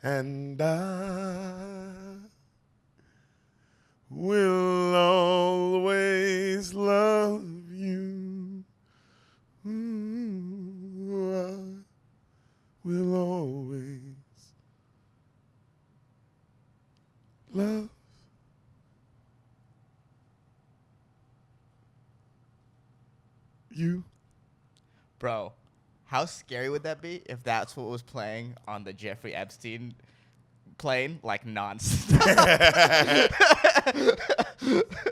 And I will always love you. I will always love you. Bro, how scary would that be if that's what was playing on the Jeffrey Epstein plane, like nonstop?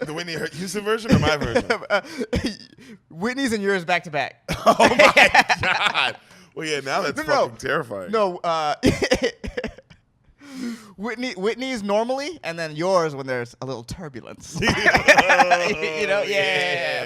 The Whitney Houston version or my version? Whitney's and yours back to back. Oh my God. Well, yeah, now that's fucking terrifying. No, Whitney's normally, and then yours when there's a little turbulence. Yeah.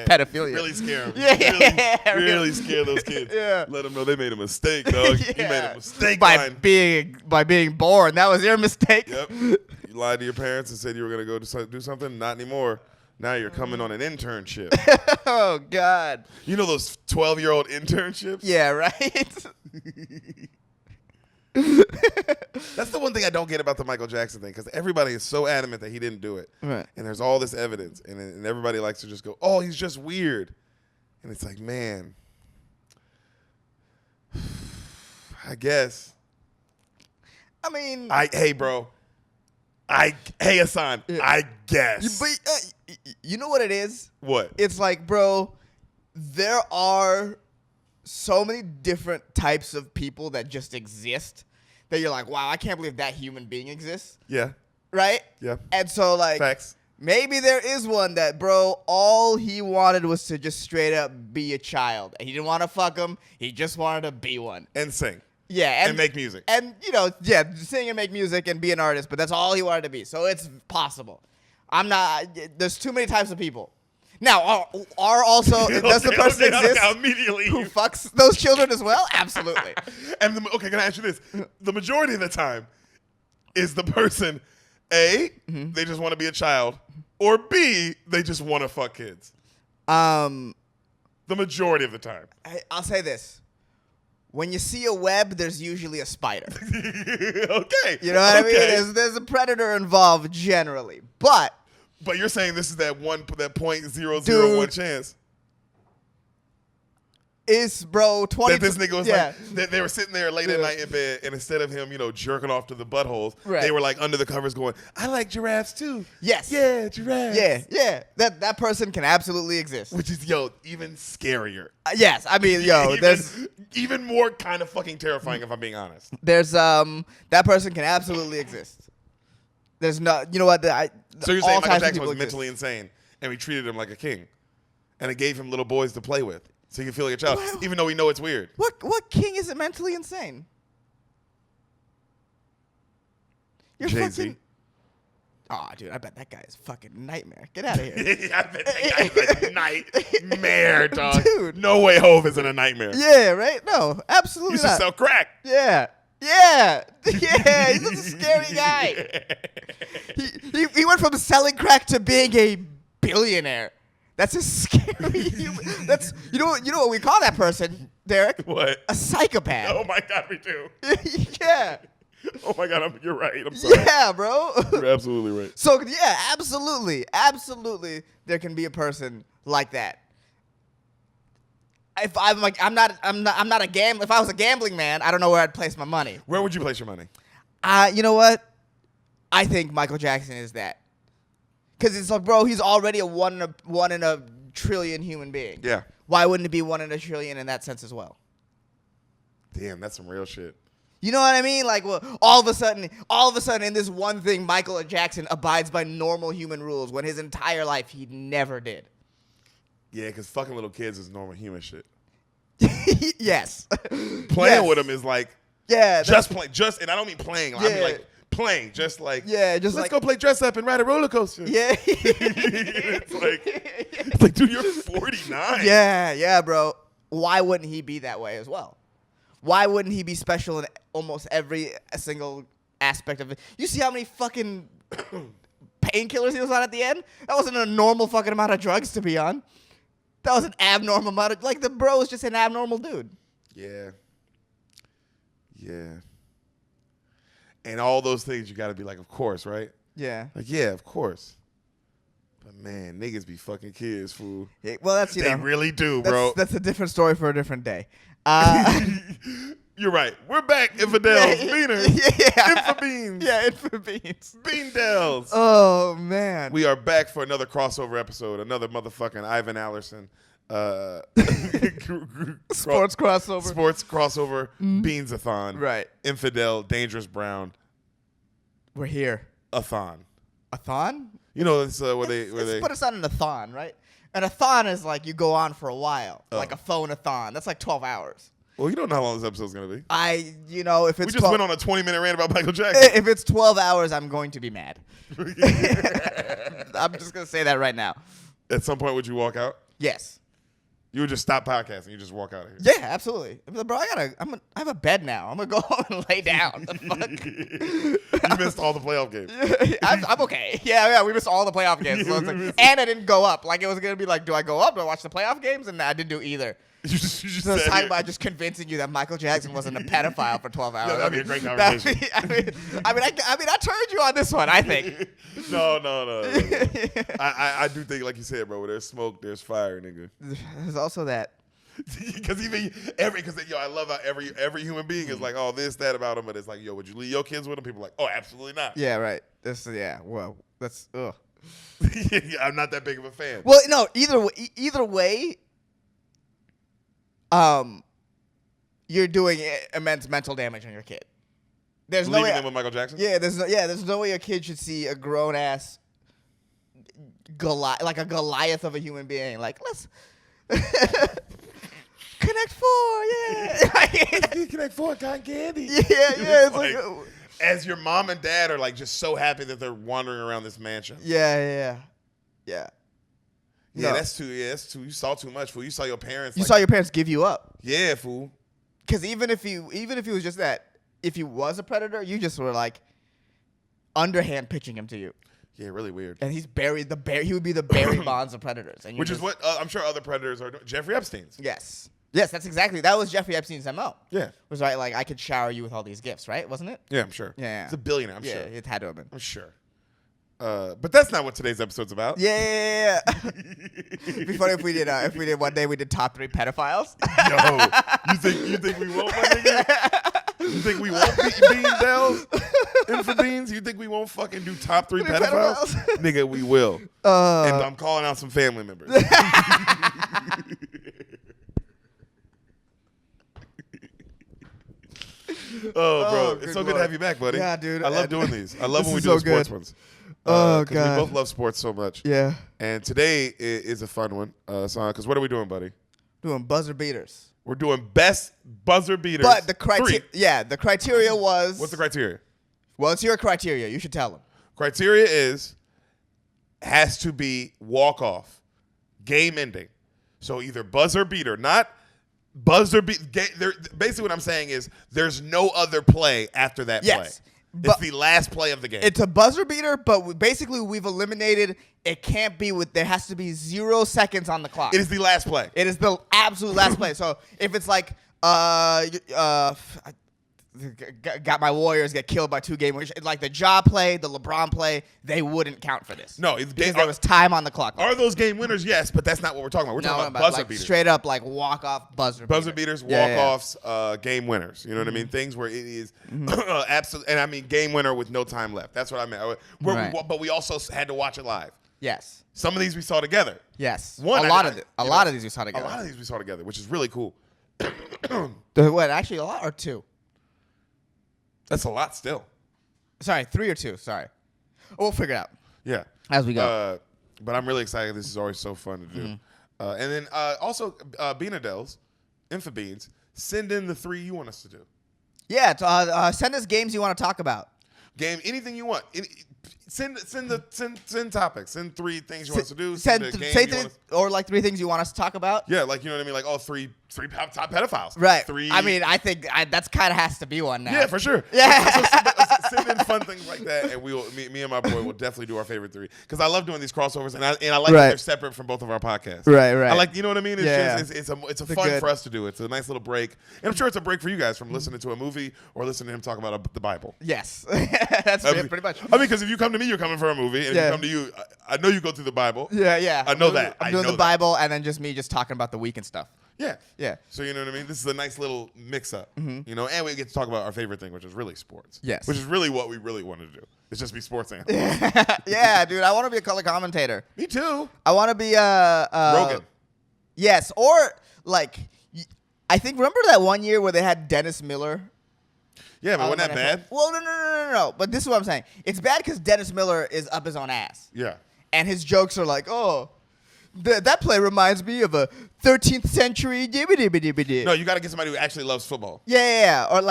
Pedophilia. Really scare them. Yeah, really scare those kids. Yeah. Let them know they made a mistake, dog. Yeah. You made a mistake, by being born. That was your mistake. Yep. You lied to your parents and said you were gonna go do something. Not anymore. Now you're coming on an internship. Oh God. You know those 12-year-old internships? Yeah, right. That's the one thing I don't get about the Michael Jackson thing, because everybody is so adamant that he didn't do it. Right. And there's all this evidence, and everybody likes to just go, oh, he's just weird. And it's like, man, I guess. I mean, hey, bro. Hey, Ehsan, yeah. I guess. But you know what it is? What? It's like, bro, there are so many different types of people that just exist that you're like, wow, I can't believe that human being exists. Yeah. Right? Yeah. And so, like, Facts. maybe there is one that, bro, all he wanted was to just straight up be a child. And he didn't want to fuck him. He just wanted to be one. And sing. Yeah. And make music. And, sing and make music and be an artist, but that's all he wanted to be. So it's possible. There's too many types of people. Now, are also, does the person exist immediately who fucks those children as well? Absolutely. And okay, can I ask you this? The majority of the time, is the person A, they just want to be a child, or B, they just want to fuck kids? The majority of the time. I'll say this. When you see a web, there's usually a spider. Okay. You know what I mean? There's a predator involved generally. But you're saying this is that 0.001 chance. Is, bro, 20. That this nigga was like, they were sitting there late at night in bed, and instead of him, jerking off to the buttholes, they were like under the covers going, I like giraffes too. Yes. Yeah, giraffes. Yeah. That person can absolutely exist. Which is, even scarier. Yes. I mean, there's even more kind of fucking terrifying if I'm being honest. There's, that person can absolutely exist. There's no, you know what? So you're saying Michael Jackson was mentally insane, and we treated him like a king, and it gave him little boys to play with, so you can feel like a child, even though we know it's weird. What king isn't mentally insane? You're Jay-Z. fucking. Oh, dude, I bet that guy is a fucking nightmare. Get out of here. I bet that guy's a nightmare, dog. Dude. No way Hove isn't a nightmare. Yeah, right? No, absolutely He used to not. sell crack. Yeah, he's a scary guy. He went from selling crack to being a billionaire. That's a scary human. That's you know what we call that person, Deric? What? A psychopath. Oh my God, we do. Yeah. Oh my God, you're right. I'm sorry. Yeah, bro. You're absolutely right. So yeah, absolutely, there can be a person like that. If I'm not a gambler. If I was a gambling man, I don't know where I'd place my money. Where would you place your money? You know what? I think Michael Jackson is that. Because it's like, bro, he's already a one in a trillion human being. Yeah. Why wouldn't it be 1 in a trillion in that sense as well? Damn, that's some real shit. You know what I mean? Like, well, all of a sudden, in this one thing, Michael Jackson abides by normal human rules when his entire life he never did. Yeah, because fucking little kids is normal human shit. Yes. Playing with them is like, yeah, and I don't mean playing. I mean like playing, just like, let's go play dress up and ride a roller coaster. Yeah. it's like, dude, you're 49. Yeah, bro. Why wouldn't he be that way as well? Why wouldn't he be special in almost every single aspect of it? You see how many fucking painkillers he was on at the end? That wasn't a normal fucking amount of drugs to be on. That was an abnormal amount of, like, the bro is just an abnormal dude. Yeah. And all those things, you got to be like, of course, right? Yeah. Like, yeah, of course. But, man, niggas be fucking kids, fool. Yeah, well, that's, They really do, bro. That's a different story for a different day. You're right. We're back, Infidels, Beaners, Infobeans. Yeah, Infobeans. Beanfidels. Oh, man. We are back for another crossover episode, another motherfucking Ivan Allerson. Sports crossover, Beansathon. Right. Infidel, Dangerous Brown. We're here. A-thon. A-thon? You know, it's where they put us on an a-thon, right? An a-thon is like you go on for a while, like a phone-a-thon. That's like 12 hours. Well, you don't know how long this episode's going to be. If it's we just went on a 20-minute rant about Michael Jackson. If it's 12 hours, I'm going to be mad. I'm just going to say that right now. At some point, would you walk out? Yes. You would just stop podcasting. You just walk out of here. Yeah, absolutely. Bro, I have a bed now. I'm gonna go home and lay down. The fuck? You missed all the playoff games. I'm okay. Yeah, we missed all the playoff games. So and I didn't go up. Like it was gonna be like, do I go up? Do I watch the playoff games? And I didn't do either. You just so it's talking about just convincing you that Michael Jackson wasn't a pedophile for 12 hours. Yeah, that'd be a great conversation. I turned you on this one, I think. No. I do think, like you said, bro, where there's smoke, there's fire, nigga. There's also that. Because I love how every human being is like, oh, this, that about him, but it's like, yo, would you leave your kids with him? People are like, oh, absolutely not. Yeah, right. Well, that's, ugh. I'm not that big of a fan. Well, no, either way, you're doing immense mental damage on your kid. There's no way them with Michael Jackson. Yeah, there's no way a kid should see a grown ass like a Goliath of a human being. Like let's connect 4, yeah. Connect 4, cotton candy. Yeah. It's like as your mom and dad are like just so happy that they're wandering around this mansion. Yeah. Yeah, that's too. You saw too much, fool. You saw your parents. You saw your parents give you up. Yeah, fool. Because even if he was just that, if he was a predator, you just were like underhand pitching him to you. Yeah, really weird. And he's buried he would be the Barry Bonds of predators. And which is what I'm sure other predators are doing. Jeffrey Epstein's. Yes, that was Jeffrey Epstein's MO. Yeah. Was right, like I could shower you with all these gifts, right? Wasn't it? Yeah, I'm sure. Yeah. He's a billionaire, I'm sure. Yeah, it had to have been. I'm sure. But that's not what today's episode's about. Yeah. It'd be funny if we did one day we did top 3 pedophiles. Yo, you think we won't, my nigga? You think we won't Beanfidels? Infobeans? You think we won't fucking do top 3 pedophiles? Nigga, we will. And I'm calling out some family members. Bro, it's so good to have you back, buddy. Yeah, dude. I love doing these. I love when we do the sports ones. God. We both love sports so much. Yeah. And today is a fun one. Because what are we doing, buddy? Doing buzzer beaters. We're doing best buzzer beaters. But the criteria was. What's the criteria? Well, it's your criteria. You should tell them. Criteria has to be walk-off, game ending. So either buzzer beater, not buzzer beat. Basically, what I'm saying is there's no other play after that play. It's the last play of the game. It's a buzzer beater, but basically we've eliminated. It can't be there has to be 0 seconds on the clock. It is the last play. It is the absolute last play. So if it's like got my Warriors get killed by 2 game winners, like the Ja play, the LeBron play, they wouldn't count for this. No, because there was time on the clock. Are those game winners? Yes, but that's not what we're talking about. We're talking about buzzer beaters. Straight up like walk-off buzzer beaters, walk-offs, game winners. You know what I mean? Things where it is absolute, and I mean game winner with no time left. That's what I meant. But we also had to watch it live. Yes. Some of these we saw together. Yes. A lot of these we saw together. A lot of these we saw together, which is really cool. What? Actually, a lot or 2? That's a lot still. Sorry, 3 or 2. Sorry. We'll figure it out. Yeah. As we go. But I'm really excited. This is always so fun to do. And then also, Beanfidels, Infobeans, send in the 3 you want us to do. Yeah. Send us games you want to talk about. Anything you want. Send topics. Send 3 things you want us to do. Or like 3 things you want us to talk about. Yeah, like you know what I mean. Like 3 top pedophiles. Right. 3. I mean, I think that's kind of has to be one now. Yeah, for sure. Yeah. Send in fun things like that, and me and my boy will definitely do our favorite three because I love doing these crossovers, and I like that they're separate from both of our podcasts. Right. I like, you know what I mean? It's it's a fun good. for us to do. It's a nice little break, and I'm sure it's a break for you guys from listening to a movie or listening to him talk about the Bible. Yes, that's it, pretty much. I mean, because if you come to me, you're coming for a movie, and if you come to you, I know you go through the Bible. Yeah. I know that. I'm doing the Bible, and then just me talking about the week and stuff. Yeah. So you know what I mean? This is a nice little mix-up, you know, and we get to talk about our favorite thing, which is really sports. Yes. Which is really what we really want to do. It's just be sports analysts. Yeah, dude. I want to be a color commentator. Me too. I want to be Rogan. Yes, or like, I think, remember that one year where they had Dennis Miller? Yeah, but wasn't that bad? Well, no. But this is what I'm saying. It's bad because Dennis Miller is up his own ass. Yeah. And his jokes are like, oh, that play reminds me of a 13th century. No, you got to get somebody who actually loves football. Yeah. Or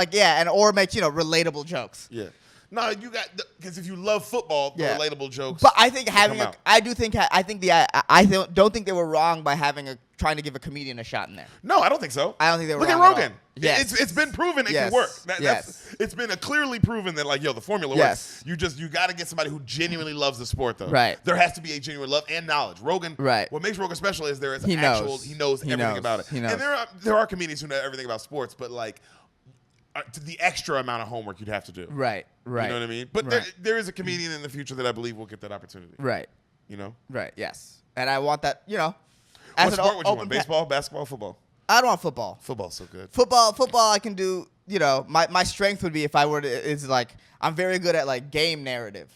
makes, relatable jokes. Yeah. No, you got, because if you love football, the relatable jokes. But I think I don't think they were wrong by trying to give a comedian a shot in there. No, I don't think so. I don't think they were Look wrong at Rogan. Yes. It's been proven it can work. It's been clearly proven that, like, the formula works. You got to get somebody who genuinely loves the sport, though. Right. There has to be a genuine love and knowledge. Rogan, what makes Rogan special is he knows everything about it. And there are comedians who know everything about sports, but, like, the extra amount of homework you'd have to do. Right. You know what I mean? But there is a comedian in the future that I believe will get that opportunity. Right. You know? Right, yes. And I want that, What sport would you want? Baseball, basketball, football? I don't want football. Football's so good. Football I can do, my strength would be if I were to, is like, I'm very good at, like, game narrative.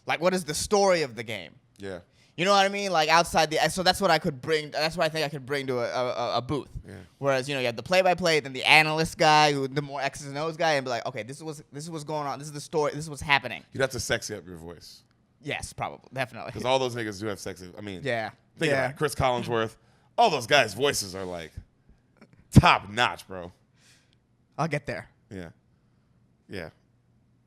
Like, what is the story of the game? Yeah. You know what I mean? Like, outside so that's what I could bring. That's what I think I could bring to a booth. Yeah. Whereas, you have the play-by-play, then the analyst guy, the more X's and O's guy, and be like, okay, this is what's going on. This is the story. This is what's happening. You'd have to sexy up your voice. Yes, probably, definitely. Because all those niggas do have sexy. I mean, think about it. Chris Collinsworth. All those guys' voices are like top notch, bro. I'll get there. Yeah.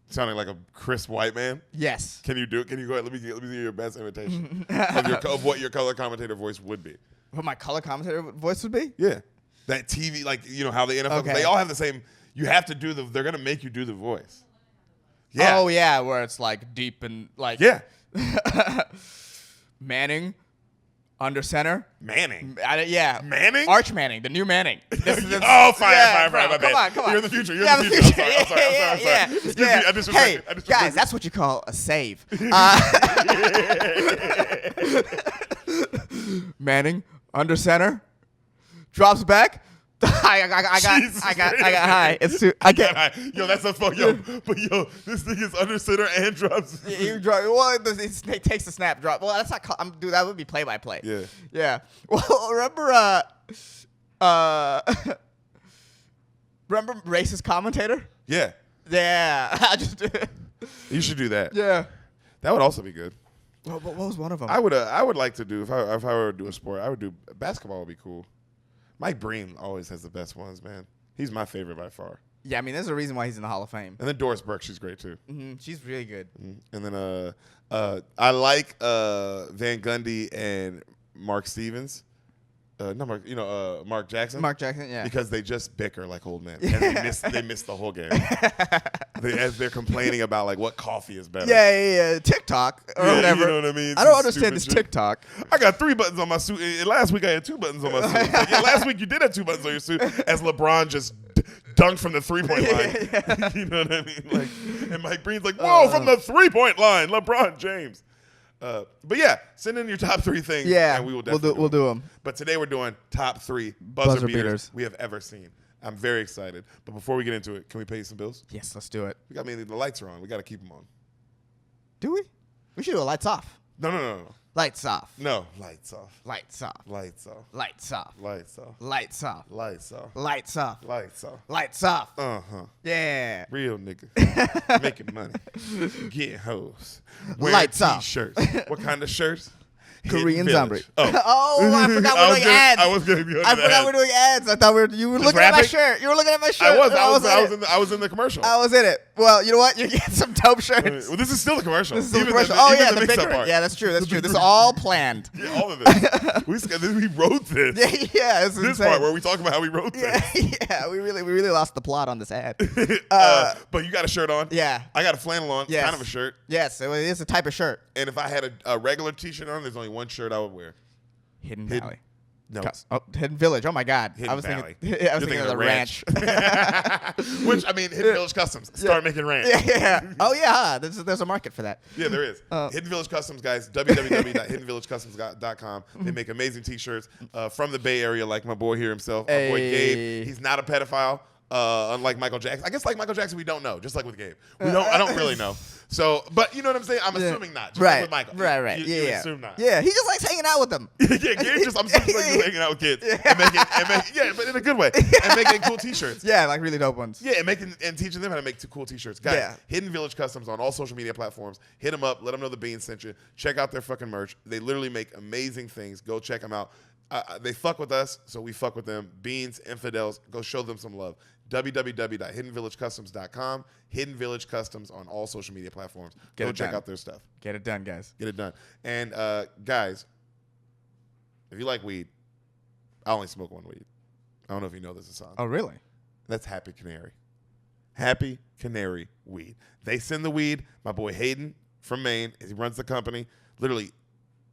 Sounding like a crisp white man. Yes. Can you do it? Can you go ahead? Let me see your best imitation of what your color commentator voice would be. What my color commentator voice would be? Yeah. That TV, like, how the NFL, they all have the same. You have to do they're going to make you do the voice. Yeah. Oh, yeah, where it's like deep and like. Yeah. Manning. Under center. Manning. Manning? Arch Manning, the new Manning. Fire. My bad. Come on. You're in the future. I'm sorry. I just hey, guys, that's what you call a save. Manning, under center, drops back. I got high. It's too. I get high. Yo, that's a fuck. But this thing is under center and drops. Well, it takes the snap drop. Well, that's not. Dude, that would be play by play. Yeah. Well, remember racist commentator? Yeah. I just. You should do that. Yeah. That would also be good. What was one of them? I would like to do if I were to do a sport. I would do basketball. Would be cool. Mike Breen always has the best ones, man. He's my favorite by far. Yeah, I mean, there's a reason why he's in the Hall of Fame. And then Doris Burke, she's great too. Mm-hmm. She's really good. Mm-hmm. And then I like Van Gundy and Mark Stevens. Mark Jackson. Mark Jackson, yeah. Because they just bicker like old men. And they miss the whole game. As they're complaining about, like, what coffee is better. Yeah. TikTok or whatever. You know what I mean? I don't understand this TikTok. I got 3 buttons on my suit. Last week I had 2 buttons on my suit. Like, last week you did have 2 buttons on your suit as LeBron just dunked from the 3-point line. You know what I mean? Like, and Mike Breen's like, whoa, from the 3-point line, LeBron James. But yeah, send in your top 3 things. Yeah, and we will definitely we'll do them. But today we're doing top 3 buzzer beaters we have ever seen. I'm very excited. But before we get into it, can we pay you some bills? Yes, let's do it. The lights are on. We got to keep them on. Do we? We should do a lights off. No. Lights off. No, lights off. Lights off. Lights off. Lights off. Lights off. Lights off. Lights off. Lights off. Lights off. Lights off. Yeah. Real nigga. Making money. Getting hoes. Wearing Lights off. T-shirts. What kind of shirts? Korean zombie. Oh, I forgot we're doing ads. I was going to be I forgot we're doing ads. I thought you were looking at my shirt. You were looking at my shirt. I was in the commercial. I was in it. Well, you know what? You get some dope shirts. Well, this is still the commercial. This is still the Even commercial. even Yeah, the the mix-up bigger. part. Yeah, that's true. That's true. This is all planned. Yeah, all of this. We wrote this. Yeah, it's This insane. part where we talk about how we wrote this. Yeah, we really lost the plot on this ad. But you got a shirt on. Yeah. I got a flannel on. Yes. Kind of a shirt. Yes, it is a type of shirt. And if I had a regular T-shirt on, there's only one shirt I would wear. Hidden Valley. No. Hidden Village. Oh my God. Hidden I was Valley. thinking. I was thinking of the ranch. Which, I mean, Hidden Village Customs. Start making ranch. Yeah. Oh yeah. There's a market for that. Yeah, there is. Hidden Village Customs, guys. www.hiddenvillagecustoms.com. They make amazing T-shirts from the Bay Area, like my boy here himself. My boy Gabe. He's not a pedophile, unlike Michael Jackson. I guess like Michael Jackson, we don't know. Just like with Gabe, I don't really know. So, but you know what I'm saying? I'm assuming not. Just like with Michael. Right. You assume not. Yeah, he just likes hanging out with them. Yeah, Gabe just, I'm assuming like hanging out with kids and making, but in a good way, and making cool T-shirts. Yeah, like really dope ones. Yeah, and teaching them how to make cool T-shirts. Guys, Hidden Village Customs on all social media platforms. Hit them up. Let them know the Beans sent you. Check out their fucking merch. They literally make amazing things. Go check them out. They fuck with us, so we fuck with them. Beans, Infidels, go show them some love. www.hiddenvillagecustoms.com. Hidden Village Customs on all social media platforms. Go check out their stuff. Get it done, guys. Get it done. And guys, if you like weed, I only smoke one weed. I don't know if you know this, Ehsan. Oh, really? That's Happy Canary. Happy Canary Weed. They send the weed. My boy Hayden from Maine, he runs the company. Literally,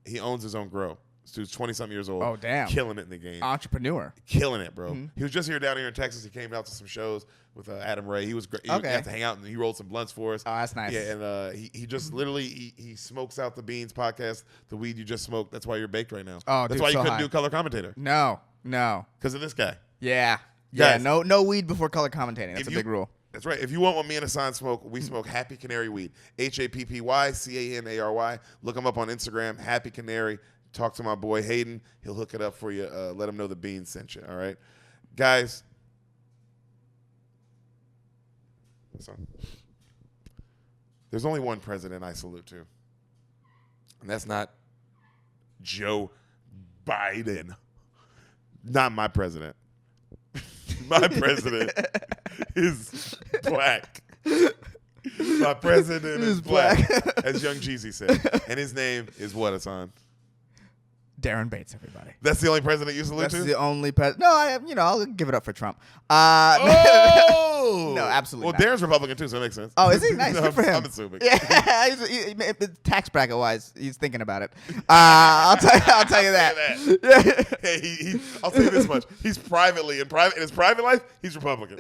he owns his own grow. This dude's 20-something years old. Oh, damn. Killing it in the game. Entrepreneur. Killing it, bro. Mm-hmm. He was just down here in Texas. He came out to some shows with Adam Ray. He was great. He Okay. got to hang out, and he rolled some blunts for us. Oh, that's nice. Yeah, and he just literally, he smokes out the Beans podcast, the weed you just smoked. That's why you're baked right now. Oh, that's dude, why you so couldn't high. do color commentator. No. Because of this guy. Yeah. Guys, Yeah, no weed before color commentating. That's a big rule. That's right. If you want what me and Ehsan smoke, we smoke Happy Canary Weed. HappyCanary. Look him up on Instagram, Happy Canary. Talk to my boy Hayden. He'll hook it up for you. Let him know the Beans sent you. All right, guys. There's only one president I salute to, and that's not Joe Biden. Not my president. My president is black. My president is black, as Young Jeezy said, and his name is what, Ehsan? Darren Bates, everybody. That's the only president you salute to? That's the only president. No, I'll give it up for Trump. Oh! No, absolutely Well, not. Darren's Republican, too, so it makes sense. Oh, is he? Nice. Good for him. I'm assuming. Yeah, tax bracket-wise, he's thinking about it. I'll tell you that. Hey, I'll tell you this much. He's privately, in his private life, he's Republican.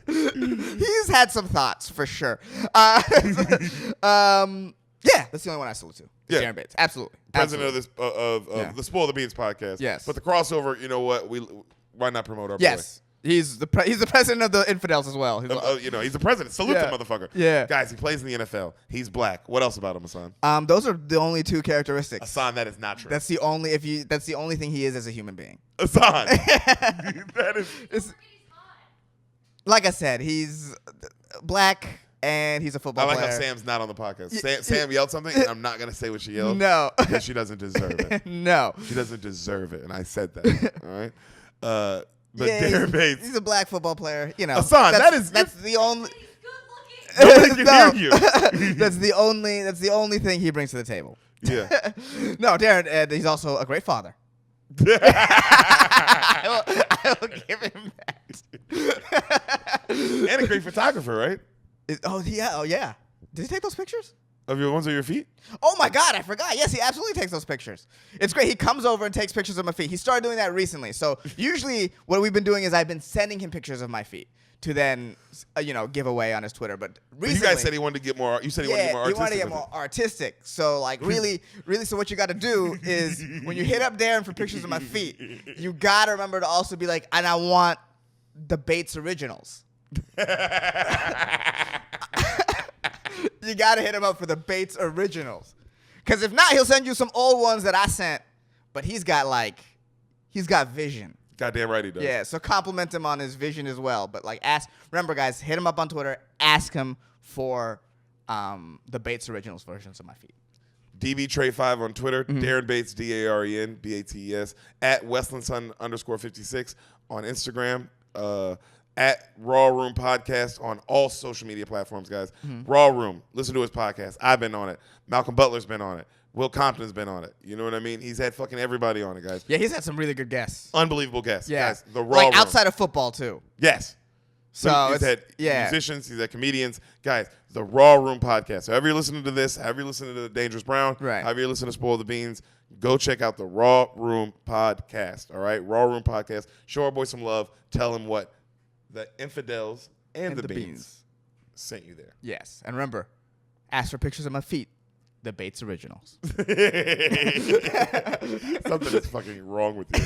He's had some thoughts, for sure. Yeah, that's the only one I salute to. Yeah. Darren Bates. Absolutely. President of this the Spoil the Beans podcast. Yes. But the crossover, you know what? Why not promote our boy? Yes. He's the president of the Infidels as well. He's the president. Salute the motherfucker. Yeah. Guys, he plays in the NFL. He's black. What else about him, Ehsan? Those are the only two characteristics. Ehsan, that is not true. That's the only that's the only thing he is as a human being. Ehsan. That is. Like I said, he's black. And he's a football player. I like how Sam's not on the podcast. Sam yelled something, and I'm not going to say what she yelled. No. Because she doesn't deserve it. No. She doesn't deserve it, and I said that. All right? But Darren Bates. He's a black football player. You know. Ehsan, that's the only... Nobody can hear you. That's the only thing he brings to the table. Yeah. No, Darren, he's also a great father. I will give him that. And a great photographer, right? Oh yeah. Did he take those pictures? Of your ones of your feet? Oh my God, I forgot. Yes, he absolutely takes those pictures. It's great. He comes over and takes pictures of my feet. He started doing that recently. So usually what we've been doing is I've been sending him pictures of my feet to then, give away on his Twitter. But recently, you guys said he wanted to get more. You said he wanted to get more artistic. He wanted to get more artistic. So really. So what you got to do is when you hit up Darren for pictures of my feet, you got to remember to also be like, and I want the Bates originals. You got to hit him up for the Bates originals. Because if not, he'll send you some old ones that I sent. But he's got vision. Goddamn right he does. Yeah, so compliment him on his vision as well. But remember guys, hit him up on Twitter. Ask him for the Bates originals versions of my feet. DB Trey 5 on Twitter. Darren Bates, DAREN BATES at Westland Sun _56 on Instagram. at Raw Room Podcast on all social media platforms, guys. Raw Room. Listen to his podcast. I've been on it. Malcolm Butler's been on it. Will Compton's been on it. You know what I mean? He's had fucking everybody on it, guys. Yeah, he's had some really good guests. Unbelievable guests. Yeah. Guys, the Raw Room. Outside of football, too. Yes. So he's had musicians, he's had comedians. Guys, the Raw Room Podcast. So however you're listening to this, however you're listening to the Dangerous Brown, however you're listening to Spoil the Beans, go check out the Raw Room Podcast. All right? Raw Room Podcast. Show our boy some love. Tell him what the Infidels and the Beans sent you there. Yes. And remember, ask for pictures of my feet. The Bates Originals. Something is fucking wrong with you.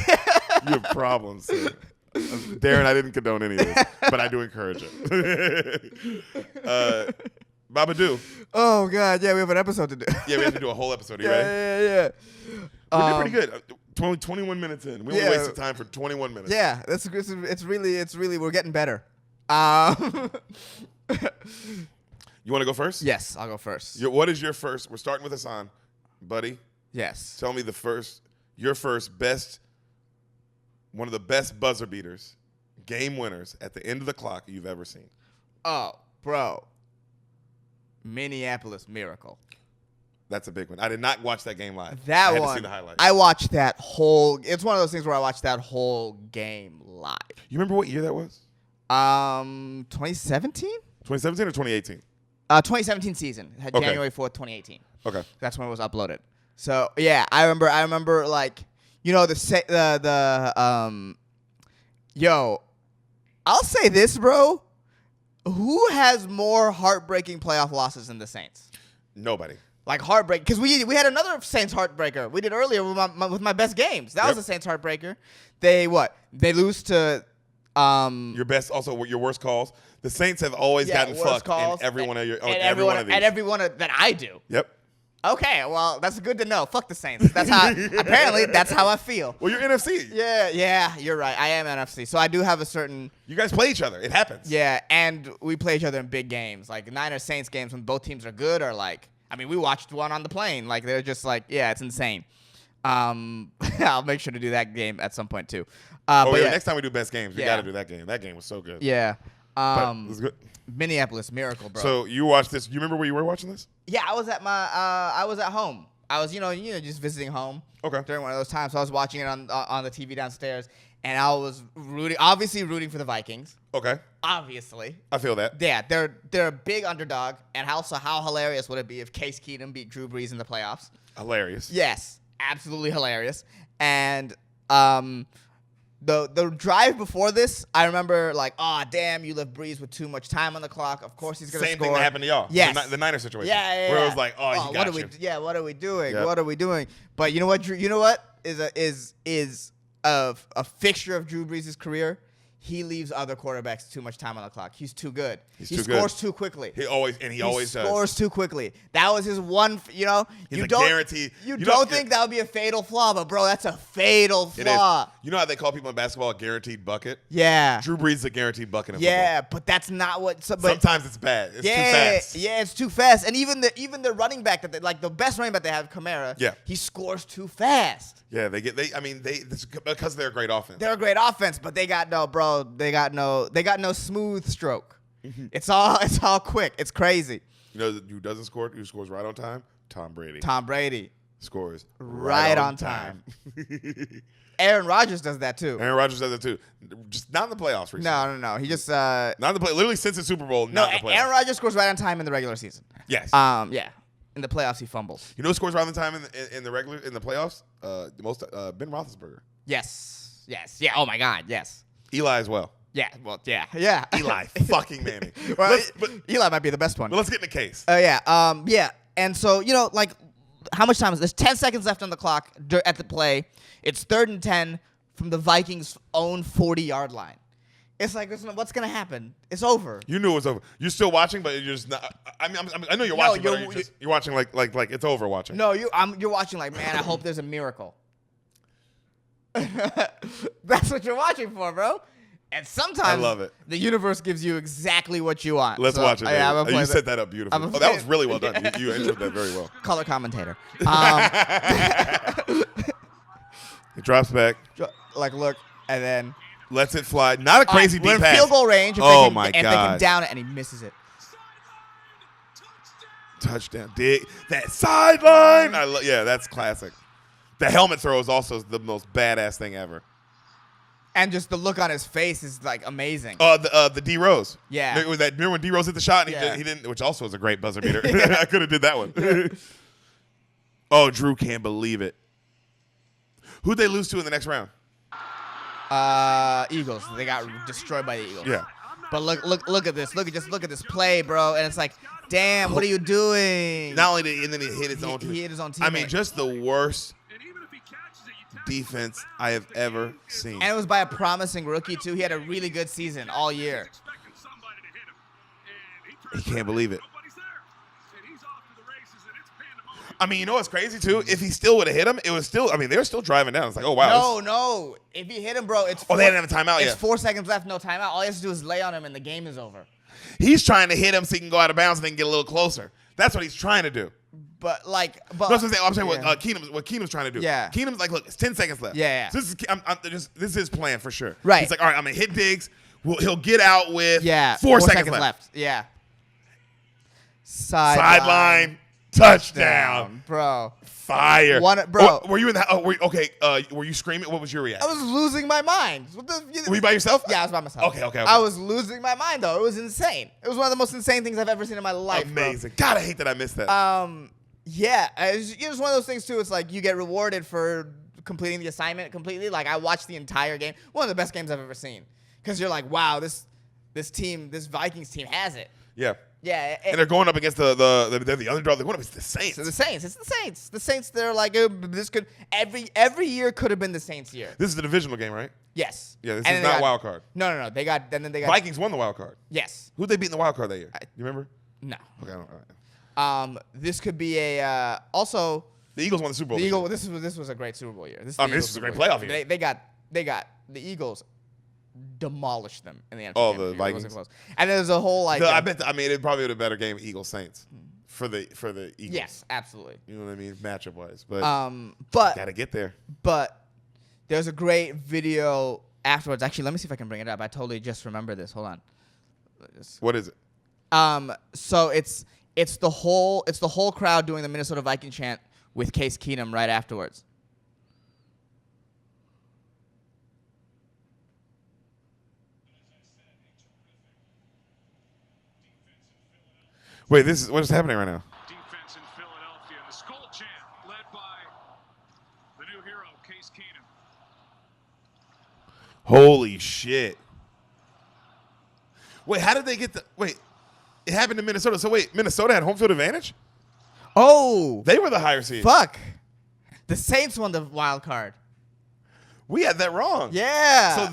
You have problems, sir. Darren, I didn't condone any of this, but I do encourage it. Babadoo. Oh, God. Yeah, we have an episode to do. Yeah, we have to do a whole episode. Are you ready? Yeah. We did pretty good. 21 minutes in. We only wasted time for 21 minutes. Yeah, it's really, we're getting better. You want to go first? Yes, I'll go first. What is your first? We're starting with Ehsan, buddy. Yes. Tell me your first best, one of the best buzzer beaters, game winners at the end of the clock you've ever seen. Oh, bro. Minneapolis Miracle. That's a big one. I did not watch that game live. That I had one. to see the highlights. I watched that whole. It's one of those things where I watched that whole game live. You remember what year that was? 2017? 2017 or 2018? 2017 season. January 4th, 2018. Okay. That's when it was uploaded. So yeah, I remember like, you know, yo, I'll say this, bro. Who has more heartbreaking playoff losses than the Saints? Nobody. Like heartbreak, because we had another Saints heartbreaker. We did earlier with my best games. That was a Saints heartbreaker. They lose to your best, also your worst calls. The Saints have always gotten fucked in every one of your every one of these. And every one that I do. Yep. Okay, well, that's good to know. Fuck the Saints. That's how apparently that's how I feel. Well, you're NFC. Yeah, you're right. I am NFC. So I do have a certain. You guys play each other. It happens. Yeah, and we play each other in big games. Like Niners Saints games when both teams are good are like, I mean, we watched one on the plane. Like they're just like, yeah, it's insane. I'll make sure to do that game at some point too. Next time we do best games, we got to do that game. That game was so good. Yeah. It was good. Minneapolis Miracle, bro. So you watched this. You remember where you were watching this? Yeah, I was at home. I was, just visiting home. Okay. During one of those times, so I was watching it on the TV downstairs, and I was obviously rooting for the Vikings. Okay. Obviously. I feel that. Yeah, they're a big underdog, and also how hilarious would it be if Case Keenum beat Drew Brees in the playoffs? Hilarious. Yes, absolutely hilarious. And the drive before this, I remember like, oh damn, you left Breeze with too much time on the clock. Of course he's gonna score. Same thing that happened to y'all. Yes. The Niners situation. Yeah. Where it was like, oh, you got you. What are we doing? Yep. What are we doing? But you know what? You know what is a fixture of Drew Brees' career? He leaves other quarterbacks too much time on the clock. He's too good. He scores too quickly. He always does. Scores too quickly. That was his one. He's a guarantee. You don't think that would be a fatal flaw, but bro, that's a fatal flaw. You know how they call people in basketball a guaranteed bucket? Yeah. Drew Brees is a guaranteed bucket in football. But that's not what. Sometimes it's bad. It's too fast. Yeah, it's too fast. And even the running back the best running back they have, Kamara. Yeah. He scores too fast. Yeah, this because they're a great offense. They're a great offense, but they got no smooth stroke. Mm-hmm. It's all quick. It's crazy. You know who doesn't score? Who scores right on time? Tom Brady. Tom Brady scores right on time. Aaron Rodgers does that too. Aaron Rodgers does that too. Just not in the playoffs recently. No. He just not in the play. Literally since the Super Bowl. Not in the playoffs. Aaron Rodgers scores right on time in the regular season. Yes. Yeah. In the playoffs, he fumbles. You know who scores right on time in the playoffs? Ben Roethlisberger. Yes. Yeah. Oh my God. Yes. Eli as well. Yeah. Well. Yeah. Eli fucking Manning. Well, Eli might be the best one. But let's get in the case. Yeah. Yeah. And so like, how much time is there's 10 seconds left on the clock at the play. It's 3rd and 10 from the Vikings' own 40-yard line. It's like, what's gonna happen? It's over. You knew it was over. You're still watching, but you're just not. I know you're watching, but you're watching like it's over watching. No, you're watching like, man, I hope there's a miracle. That's what you're watching for, bro. And sometimes I love it. The universe gives you exactly what you want. Let's watch it. You set that up beautifully. That was really well done. You answered that very well. Color commentator. He drops back. Like, look, and then Lets it fly. Not a crazy we're deep in pass. field goal range. Oh, my If they God. can down it, and he misses it. Touchdown. Dig. That sideline. Yeah, that's classic. The helmet throw is also the most badass thing ever. And just the look on his face is like amazing. The D Rose. Yeah. Remember when D Rose hit the shot and he didn't, which also was a great buzzer beater. I could have did that one. Oh, Drew can't believe it. Who'd they lose to in the next round? Eagles. They got destroyed by the Eagles. Yeah. But look at this. Look at this play, bro. And it's like, damn, what are you doing? Not only did he, and then he hit his own team. He hit his own teammate. I mean, just the worst defense I have ever seen. And it was by a promising rookie, too. He had a really good season all year. He can't believe it. I mean, you know what's crazy, too? If he still would have hit him, it was still, I mean, they were still driving down. It's like, oh, wow. No. If he hit him, bro, it's they didn't have a timeout yet. It's 4 seconds left, no timeout. All he has to do is lay on him, and the game is over. He's trying to hit him so he can go out of bounds and then get a little closer. That's what he's trying to do. But that's what I'm saying. What Keenum's trying to do. Yeah. Keenum's like, look, it's 10 seconds left. Yeah. So this is his plan for sure. Right. He's like, all right, I'm gonna hit Diggs. He'll get out with 4 seconds left. Yeah. Sideline touchdown, bro. Fire. Bro. Were you in the? Were you screaming? What was your reaction? I was losing my mind. Were you by yourself? Yeah, I was by myself. Okay. I was losing my mind though. It was insane. It was one of the most insane things I've ever seen in my life. Amazing. God, I hate that I missed that. Yeah, it was one of those things too. It's like you get rewarded for completing the assignment completely. Like I watched the entire game. One of the best games I've ever seen. Because you're like, wow, this Vikings team has it. Yeah. Yeah. And they're going up against they're the underdog. They're going up against the Saints. So the Saints. It's the Saints. The Saints. They're like this could every year could have been the Saints' year. This is the divisional game, right? Yes. Yeah. This is not wild card. No. They got. Vikings won the wild card. Yes. Who'd they beat in the wild card that year? You remember? No. Okay. All right. This could be a also. The Eagles won the Super Bowl. The Eagles. This was a great Super Bowl year. This was a great playoff year. They got the Eagles demolished them in the NFC. Oh, the Vikings. And there's a whole like. I bet. It probably would have been a better game, Eagles Saints, for the Eagles. Yes, absolutely. You know what I mean, matchup wise, but gotta get there. But there's a great video afterwards. Actually, let me see if I can bring it up. I totally just remember this. Hold on. What is it? So it's the whole crowd doing the Minnesota Viking chant with Case Keenum right afterwards. Wait, what is happening right now? Defense in Philadelphia. The Skull chant led by the new hero, Case Keenum. Holy shit. Wait, how did they get wait, it happened in Minnesota. So wait, Minnesota had home field advantage? Oh. They were the higher seed. Fuck. The Saints won the wild card. We had that wrong. Yeah.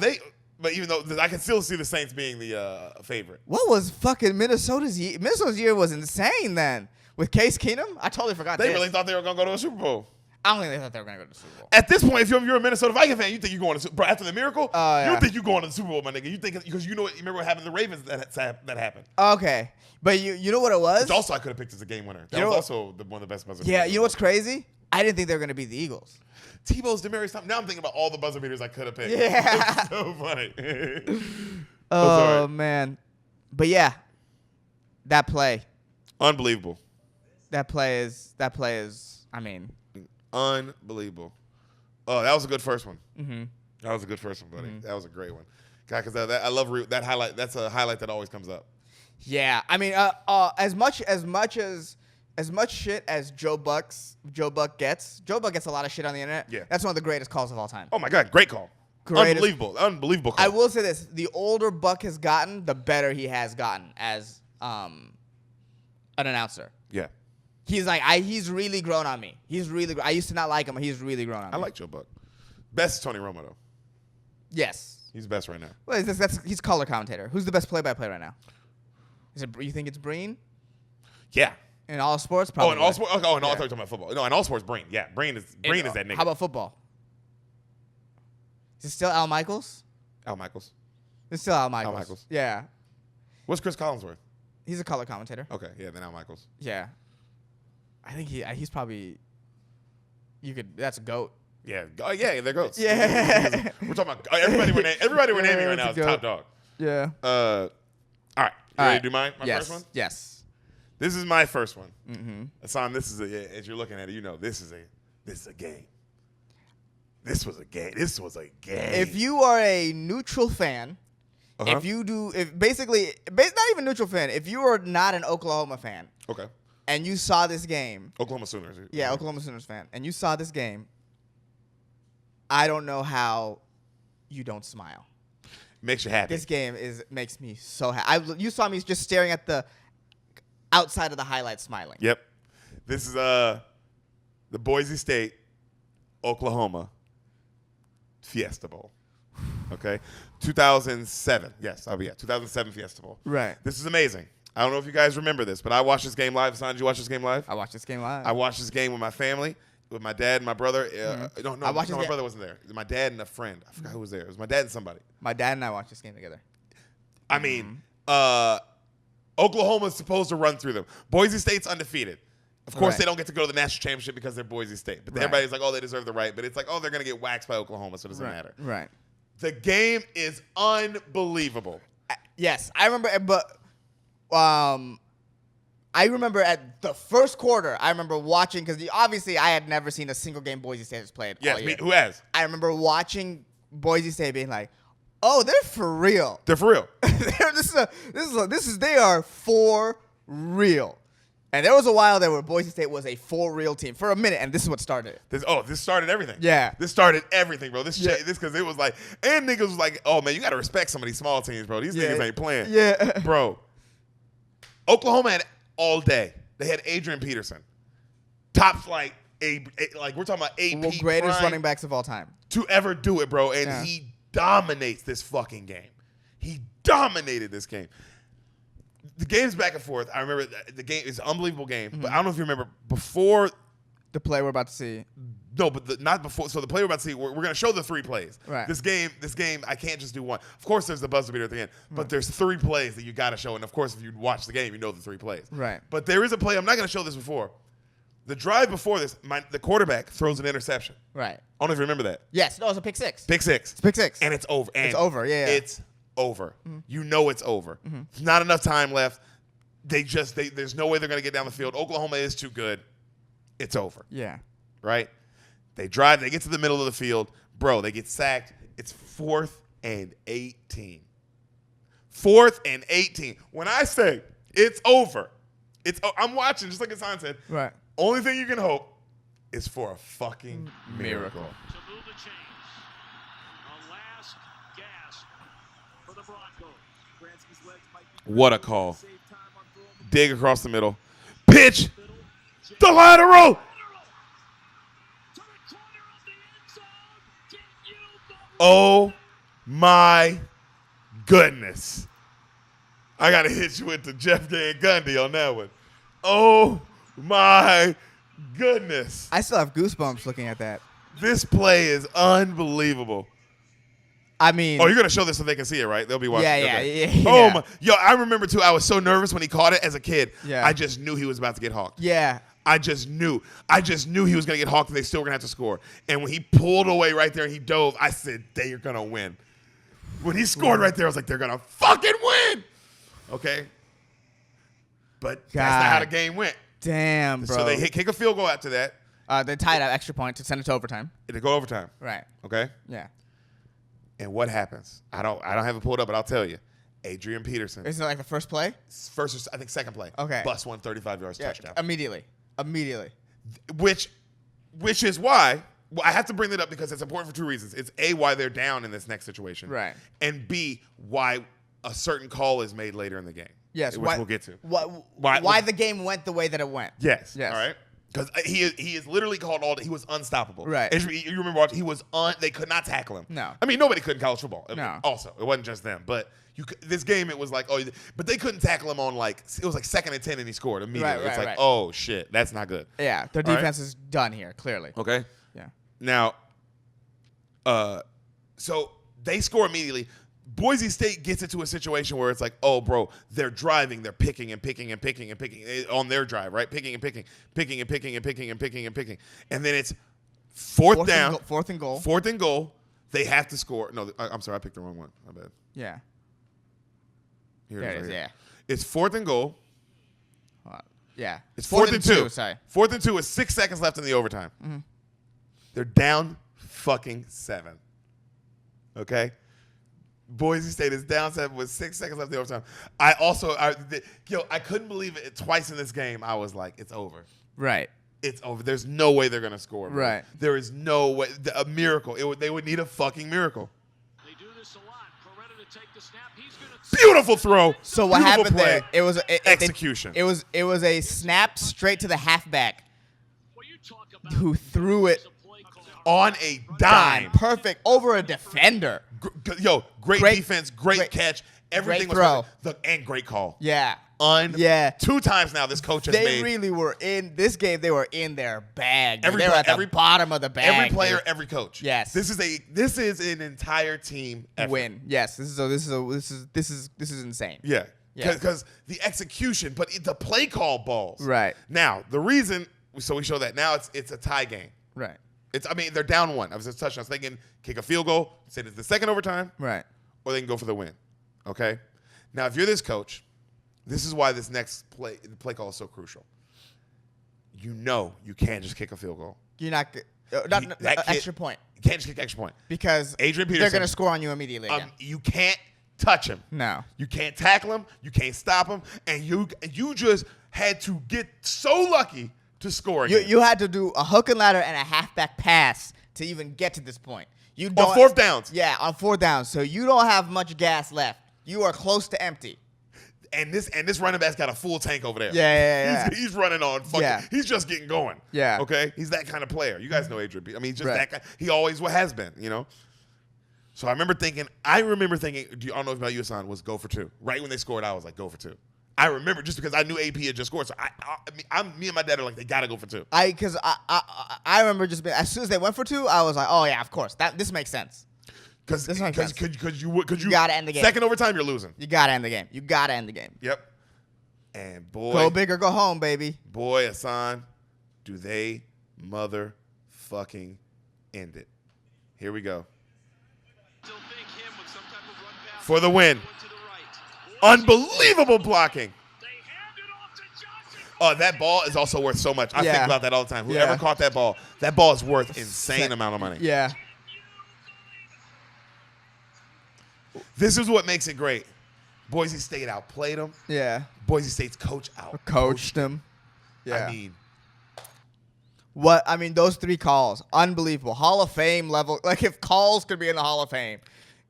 But even though I can still see the Saints being the favorite. What was fucking Minnesota's year? Minnesota's year was insane then. With Case Keenum? I totally forgot They really thought they were going to go to a Super Bowl. I don't think they thought they were going to go to the Super Bowl. At this point, if you're a Minnesota Viking fan, you think you're going to Super Bowl. After the Miracle, you yeah. don't think you're going to the Super Bowl, my nigga. You think, because you remember what happened to the Ravens that happened. Okay. But you know what it was? Which also I could have picked as a game winner. That was also one of the best buzzer beaters. Yeah, you know what's crazy? I didn't think they were going to beat the Eagles. Tebow's Demarius Thompson. Now I'm thinking about all the buzzer beaters I could have picked. Yeah. It's so funny. Oh, man. But yeah, that play. Unbelievable. That play is, I mean. Unbelievable. Oh, that was a good first one. Mm-hmm. That was a good first one, buddy. Mm-hmm. That was a great one. God, because I love that highlight. That's a highlight that always comes up. Yeah, I mean, as much shit as Joe Buck gets a lot of shit on the internet. Yeah. That's one of the greatest calls of all time. Oh my God, great call. Unbelievable call. I will say this: the older Buck has gotten, the better he has gotten as an announcer. Yeah. He's really grown on me. I used to not like him, but he's really grown on me. I like Joe Buck. Best is Tony Romo though. Yes. He's the best right now. Well, he's color commentator. Who's the best play-by-play right now? You think it's Breen? Yeah. In all sports, probably. Oh, in all sports. Oh, no, I thought you were talking about football. No, in all sports, Breen. Yeah, Breen is that nigga. How about football? Is it still Al Michaels? Al Michaels. It's still Al Michaels. Al Michaels. Yeah. What's Chris Collinsworth? He's a color commentator. Okay, yeah, then Al Michaels. Yeah. I think he's probably. That's a GOAT. Yeah. Oh, yeah, they're goats. Yeah. We're talking about everybody we're naming right now is top dog. Yeah. All right. You ready to do mine? My yes. first one? Yes. This is my first one. Mm-hmm. Ehsan, this is as you're looking at it, you know this is a game. This was a game. If you are a neutral fan, not even neutral fan, if you are not an Oklahoma fan, okay, and you saw this game, Oklahoma Sooners, yeah, Oklahoma Sooners fan, and you saw this game, I don't know how you don't smile. Makes you happy. This game makes me so happy. You saw me just staring at the outside of the highlights, smiling. Yep. This is the Boise State, Oklahoma Fiesta Bowl. Okay, 2007. Yes, 2007 Fiesta Bowl. Right. This is amazing. I don't know if you guys remember this, but I watched this game live. Ehsan, did you watch this game live? I watched this game live. I watched this game with my family, with my dad and my brother. No, my brother wasn't there. My dad and a friend. I forgot who was there. It was my dad and somebody. My dad and I watched this game together. I mean, Oklahoma's supposed to run through them. Boise State's undefeated. Of course, they don't get to go to the national championship because they're Boise State. But everybody's like, oh, they deserve the right. But it's like, oh, they're going to get waxed by Oklahoma, so it doesn't matter. Right. The game is unbelievable. Yes, I remember, but I remember at the first quarter, I remember watching, because obviously I had never seen a single game Boise State has played all year. Who has? I remember watching Boise State being like, oh, they're for real. They're for real. They are for real. And there was a while there where Boise State was a for real team for a minute, and this is what started it. This started everything. Yeah. This started everything, bro. This because it was like, and niggas was like, oh man, you got to respect some of these small teams, bro. These niggas ain't playing. Yeah. Bro. Oklahoma had all day. They had Adrian Peterson. Top flight, like we're talking about AP greatest running backs of all time. To ever do it, bro. And he dominates this fucking game. He dominated this game. The game's back and forth. I remember the game is an unbelievable game. But I don't know if you remember before the play we're about to see. No, but not before. So the play we're about to see, we're going to show the 3 plays. Right. This game, I can't just do one. Of course, there's the buzzer beater at the end, but there's 3 plays that you got to show. And of course, if you watch the game, you know the 3 plays. Right. But there is a play. I'm not going to show this before. The drive before this, the quarterback throws an interception. Right. I don't know if you remember that. Yes. No, it's a pick 6. Pick 6. It's pick 6. And it's over. And it's over. Yeah. It's over. You know it's over. There's not enough time left. There's no way they're going to get down the field. Oklahoma is too good. It's over. Yeah. Right? They drive. They get to the middle of the field. Bro, they get sacked. It's 4th and 18. 4th and 18. When I say it's over, I'm watching, just like Ehsan said. Right. Only thing you can hope is for a fucking miracle. To move the chains. A last gasp for the Broncos. Bransky's legs might be What a call. Dig across the middle. Pitch. The lateral. Oh my goodness. I got to hit you with the Jeff Van Gundy on that one. Oh my goodness. I still have goosebumps looking at that. This play is unbelievable. I mean, oh, you're gonna show this so they can see it, right? They'll be watching. Yeah. Oh my, yo, I remember too. I was so nervous when he caught it as a kid. Yeah. I just knew he was about to get hawked. Yeah. I just knew he was gonna get hawked, and they still were gonna have to score. And when he pulled away right there and he dove, I said, "They're gonna win." When he scored right there, I was like, "They're gonna fucking win." Okay. But that's not how the game went. Damn, bro. So they kick a field goal after that. They tied up extra point to send it to overtime. They go overtime. Right. Okay. Yeah. And what happens? I don't have it pulled up, but I'll tell you. Adrian Peterson. Is it like the first play? First, I think second play. Okay. Bust 135 yards touchdown. Immediately. Which is why I have to bring that up because it's important for 2 reasons. It's A, why they're down in this next situation. Right. And B, why a certain call is made later in the game. Yes. Which we'll get to. Why the game went the way that it went. Yes. Yes. All right. Because he is literally called all day. He was unstoppable. Right. You remember watching? He was they could not tackle him. No. I mean, nobody could in college football. No. Also, it wasn't just them. But this game, it was like, oh, but they couldn't tackle him on it was like 2nd and 10 and he scored immediately. It's like, oh, shit, that's not good. Yeah, their defense is done here, clearly. Okay. Yeah. Now, so they score immediately. Boise State gets into a situation where it's like, oh, bro, they're driving, they're picking and picking and picking and picking on their drive, right? Picking and picking. And then it's Fourth down. Fourth and goal. Fourth and goal. They have to score. No, I'm sorry. I picked the wrong one. My bad. Yeah. Here There it it is. right Yeah. here. It's fourth and goal. Yeah. It's fourth and two. Sorry. Fourth and two with 6 seconds left in the overtime. Mm-hmm. They're down fucking 7. Okay? Boise State is down 7 with 6 seconds left in the overtime. I couldn't believe it. Twice in this game, I was like, it's over. Right. It's over. There's no way they're going to score. Bro. Right. There is no way. A miracle. They would need a fucking miracle. They do this a lot. Coretta to take the snap. He's going to Beautiful throw. So what Beautiful happened play. there? It was Execution. It was a snap straight to the halfback Well, you talk about who threw it play call. On a dime. perfect over a defender. Great defense, great catch. Everything great was throw. perfect. And great call. Yeah. Yeah. 2 times now this coach has They made. really were in this game. They were in their bag. Every they were play- at the every- bottom of the bag. Every player, dude. every coach. Yes. This is an entire team effort. Win. Yes. This is insane. Yeah. Yeah. Because the execution, but the play call balls. Right. Now, the reason, so we show that now it's a tie game. Right. They're down 1. I was just touching. They can kick a field goal, say it's the second overtime, Right. or they can go for the win. Okay? Now, if you're this coach, this is why this next play call is so crucial. You know you can't just kick a field goal. You're not good. Extra point. You can't just kick extra point. Because Adrian they're Peterson, going to score on you immediately. Again. You can't touch him. No. You can't tackle him. You can't stop him. And you just had to get so lucky to score again. You had to do a hook and ladder and a halfback pass to even get to this point. You don't, on fourth downs. Yeah, on fourth down. So you don't have much gas left. You are close to empty. And this running back's got a full tank over there. Yeah. He's running on fucking. Yeah. He's just getting going. Yeah. Okay. He's that kind of player. You guys know Adrian. I mean, just Right. that guy. He always has been. You know. So I remember thinking. I don't know about you, Ehsan, was go for 2. Right when they scored, I was like, go for 2. I remember just because I knew AP had just scored. So me and my dad are like, they gotta go for 2. Because I remember just being, as soon as they went for 2, I was like, oh yeah, of course. This makes sense. Because you gotta end the game. Second overtime, you're losing. You gotta end the game. You gotta end the game. Yep. And Go big or go home, baby. Boy, Ehsan, do they motherfucking end it? Here we go. Still think him with some type of run pass. For the win. To the right. Unbelievable blocking. They hand it off to Johnson. Oh, that ball is also worth so much. I Yeah. think about that all the time. Whoever Yeah. caught that ball is worth insane amount of money. Yeah. This is what makes it great. Boise State outplayed them. Yeah. Boise State's coach Coached him. Yeah. I mean, those 3 calls, unbelievable. Hall of Fame level. Like if calls could be in the Hall of Fame.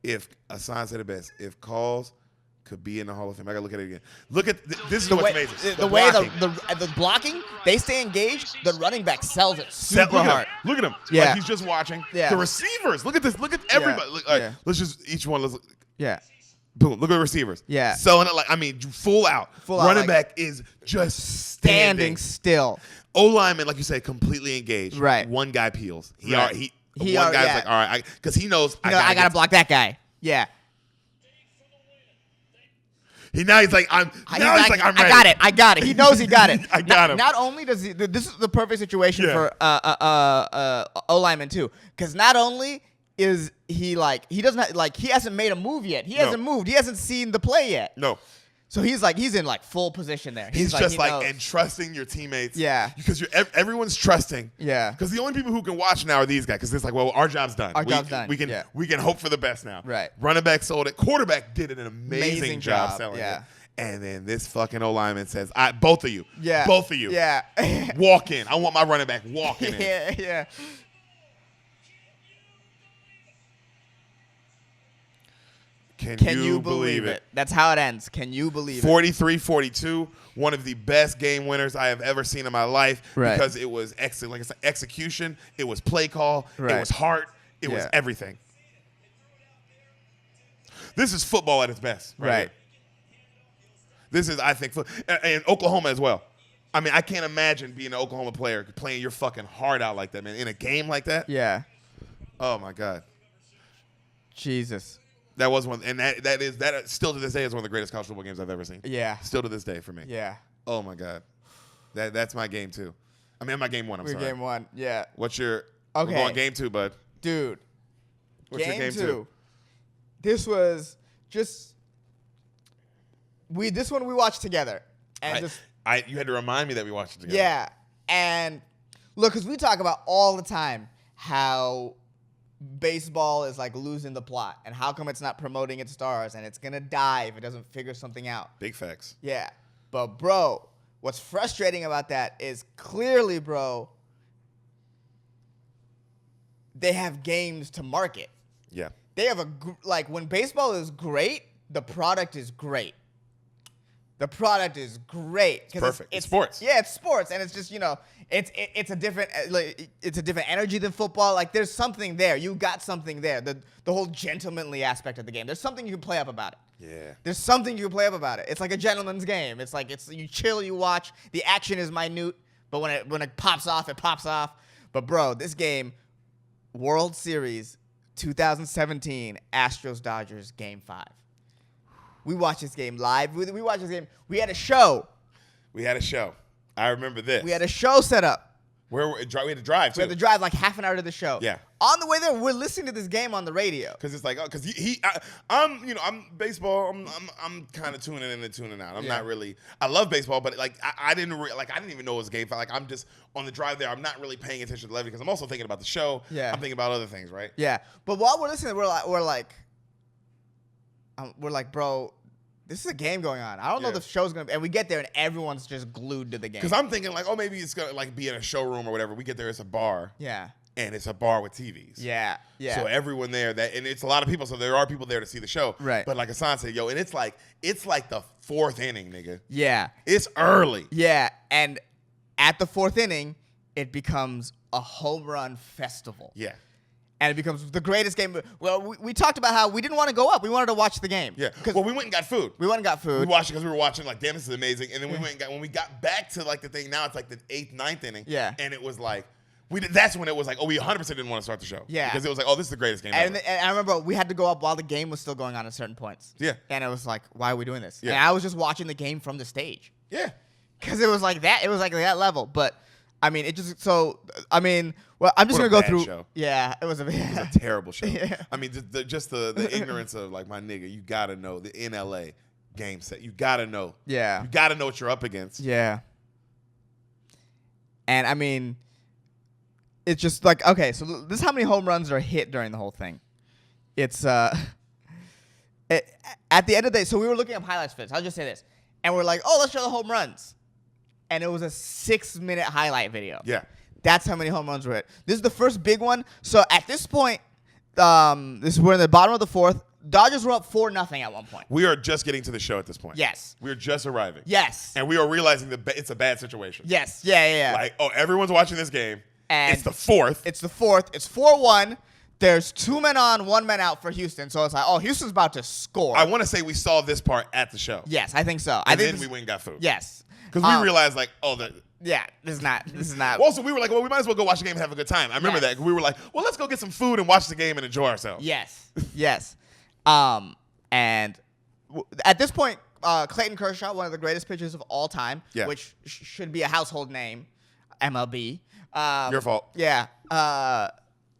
if Ehsan said it best, if calls could be in the Hall of Fame, I gotta look at it again. Look at this is The what's way, amazing. the way blocking. the blocking, they stay engaged. The running back sells it super Look hard. Look at him. Yeah. Like he's just watching. Yeah. The receivers. Look at this. Look at everybody. Look, all right, Yeah. let's just each one. Let's Yeah. boom. Look at the receivers. Yeah. Selling it full out. Full out, Running like- back is just Standing still. O lineman, like you said, completely engaged. Right. One guy peels. Right. One guy's like, all right, because he knows. I gotta block that guy. Yeah. He's like, I'm ready. I got it. He knows he got it. I got him. Not only does he, this is the perfect situation Yeah. for O lineman too, because not only is he he doesn't he hasn't made a move yet. He hasn't moved. He hasn't seen the play yet. No. So he's in full position there. He's he just knows. and trusting your teammates. Yeah. Because everyone's trusting. Yeah. Because the only people who can watch now are these guys. Because it's like, well, our job's done. Job's done. We can hope for the best now. Right. Running back sold it. Quarterback did an amazing job selling yeah. it. And then this fucking O lineman says, both of you. Yeah. Both of you. Yeah. Walk in. I want my running back walking in. Yeah. Can you believe it? That's how it ends. Can you believe it? 43-42, one of the best game winners I have ever seen in my life. Right. Because it was like I said, execution, it was play call, Right. it was heart, it was everything. This is football at its best. Right. Here. This is, I think, and Oklahoma as well. I mean, I can't imagine being an Oklahoma player playing your fucking heart out like that, man, in a game like that. Yeah. Oh my God. Jesus. That was one, and that still to this day is one of the greatest college football games I've ever seen. Yeah. Still to this day for me. Yeah. Oh my God. That's my game too. I mean, my game 1. I'm We're sorry. game 1. Yeah. What's your? Okay. We're going game 2, bud. Dude. What's your game 2? This was just this one we watched together. And You had to remind me that we watched it together. Yeah. And look, because we talk about all the time how baseball is like losing the plot and how come it's not promoting its stars and it's going to die if it doesn't figure something out. Big facts. Yeah. But, bro, what's frustrating about that is clearly, bro, they have games to market. Yeah. They have when baseball is great, the product is great. The product is great. It's perfect. It's sports. Yeah, it's sports, and it's just it's a different it's a different energy than football. Like there's something there. You got something there. The whole gentlemanly aspect of the game. There's something you can play up about it. Yeah. There's something you can play up about it. It's like a gentleman's game. It's like you chill, you watch. The action is minute, but when it pops off, it pops off. But bro, this game, World Series 2017, Astros Dodgers Game 5. We watched this game live. We watched this game. We had a show. I remember this. We had a show set up. We had to drive, too. We had to drive like half an hour to the show. Yeah. On the way there, we're listening to this game on the radio. Because it's like, I'm baseball. I'm kind of tuning in and tuning out. I'm not really. I love baseball, but like I didn't even know it was a game. Like I'm just on the drive there. I'm not really paying attention to the levy because I'm also thinking about the show. Yeah. I'm thinking about other things, right? Yeah. But while we're listening, we're like, bro, this is a game going on. I don't know if the show's gonna. And we get there and everyone's just glued to the game. Because I'm thinking like, oh, maybe it's gonna like be in a showroom or whatever. We get there, it's a bar. Yeah. And it's a bar with TVs. Yeah, yeah. So everyone there, and it's a lot of people, so there are people there to see the show. Right. But like Ehsan said, and it's like the 4th inning, nigga. Yeah. It's early. Yeah, and at the 4th inning, it becomes a home run festival. Yeah. And it becomes the greatest game. Well, we talked about how we didn't want to go up. We wanted to watch the game. Yeah. Well, we went and got food. We went and got food. We watched it because we were watching like, damn, this is amazing. And then we went and when we got back to like the thing, now it's like the 8th, 9th inning. Yeah. And it was like, that's when it was like, we 100% didn't want to start the show. Yeah. Because it was like, this is the greatest game and ever. I remember we had to go up while the game was still going on at certain points. Yeah. And it was like, why are we doing this? Yeah. And I was just watching the game from the stage. Yeah. Because it was like that. It was like that level. But, I mean, I'm just going to go through. Show. Yeah. It was a terrible show. Yeah. I mean, just the ignorance of like, my nigga, you got to know the NLA game set. You got to know. Yeah. You got to know what you're up against. Yeah. And, I mean, it's just like, okay, so this is how many home runs are hit during the whole thing. It's, at the end of the day, so we were looking up highlights for this. I'll just say this. And we're like, let's show the home runs. And it was a 6-minute highlight video. Yeah. That's how many home runs were hit. This is the first big one. So at this point, we're in the bottom of the 4th. Dodgers were up 4-0 at one point. We are just getting to the show at this point. Yes. We're just arriving. Yes. And we are realizing that it's a bad situation. Yes. Yeah. Like, everyone's watching this game. And it's the 4th. It's the 4th. It's 4-1. There's 2 men on, 1 man out for Houston. So it's like, Houston's about to score. I want to say we saw this part at the show. Yes, I think so. And then we went and got food. Yes. Because we realized, like, yeah, this is not. Also, we were like, we might as well go watch the game and have a good time. I remember that. We were like, let's go get some food and watch the game and enjoy ourselves. Yes. Yes. And at this point, Clayton Kershaw, one of the greatest pitchers of all time, which should be a household name, MLB. Your fault. Yeah.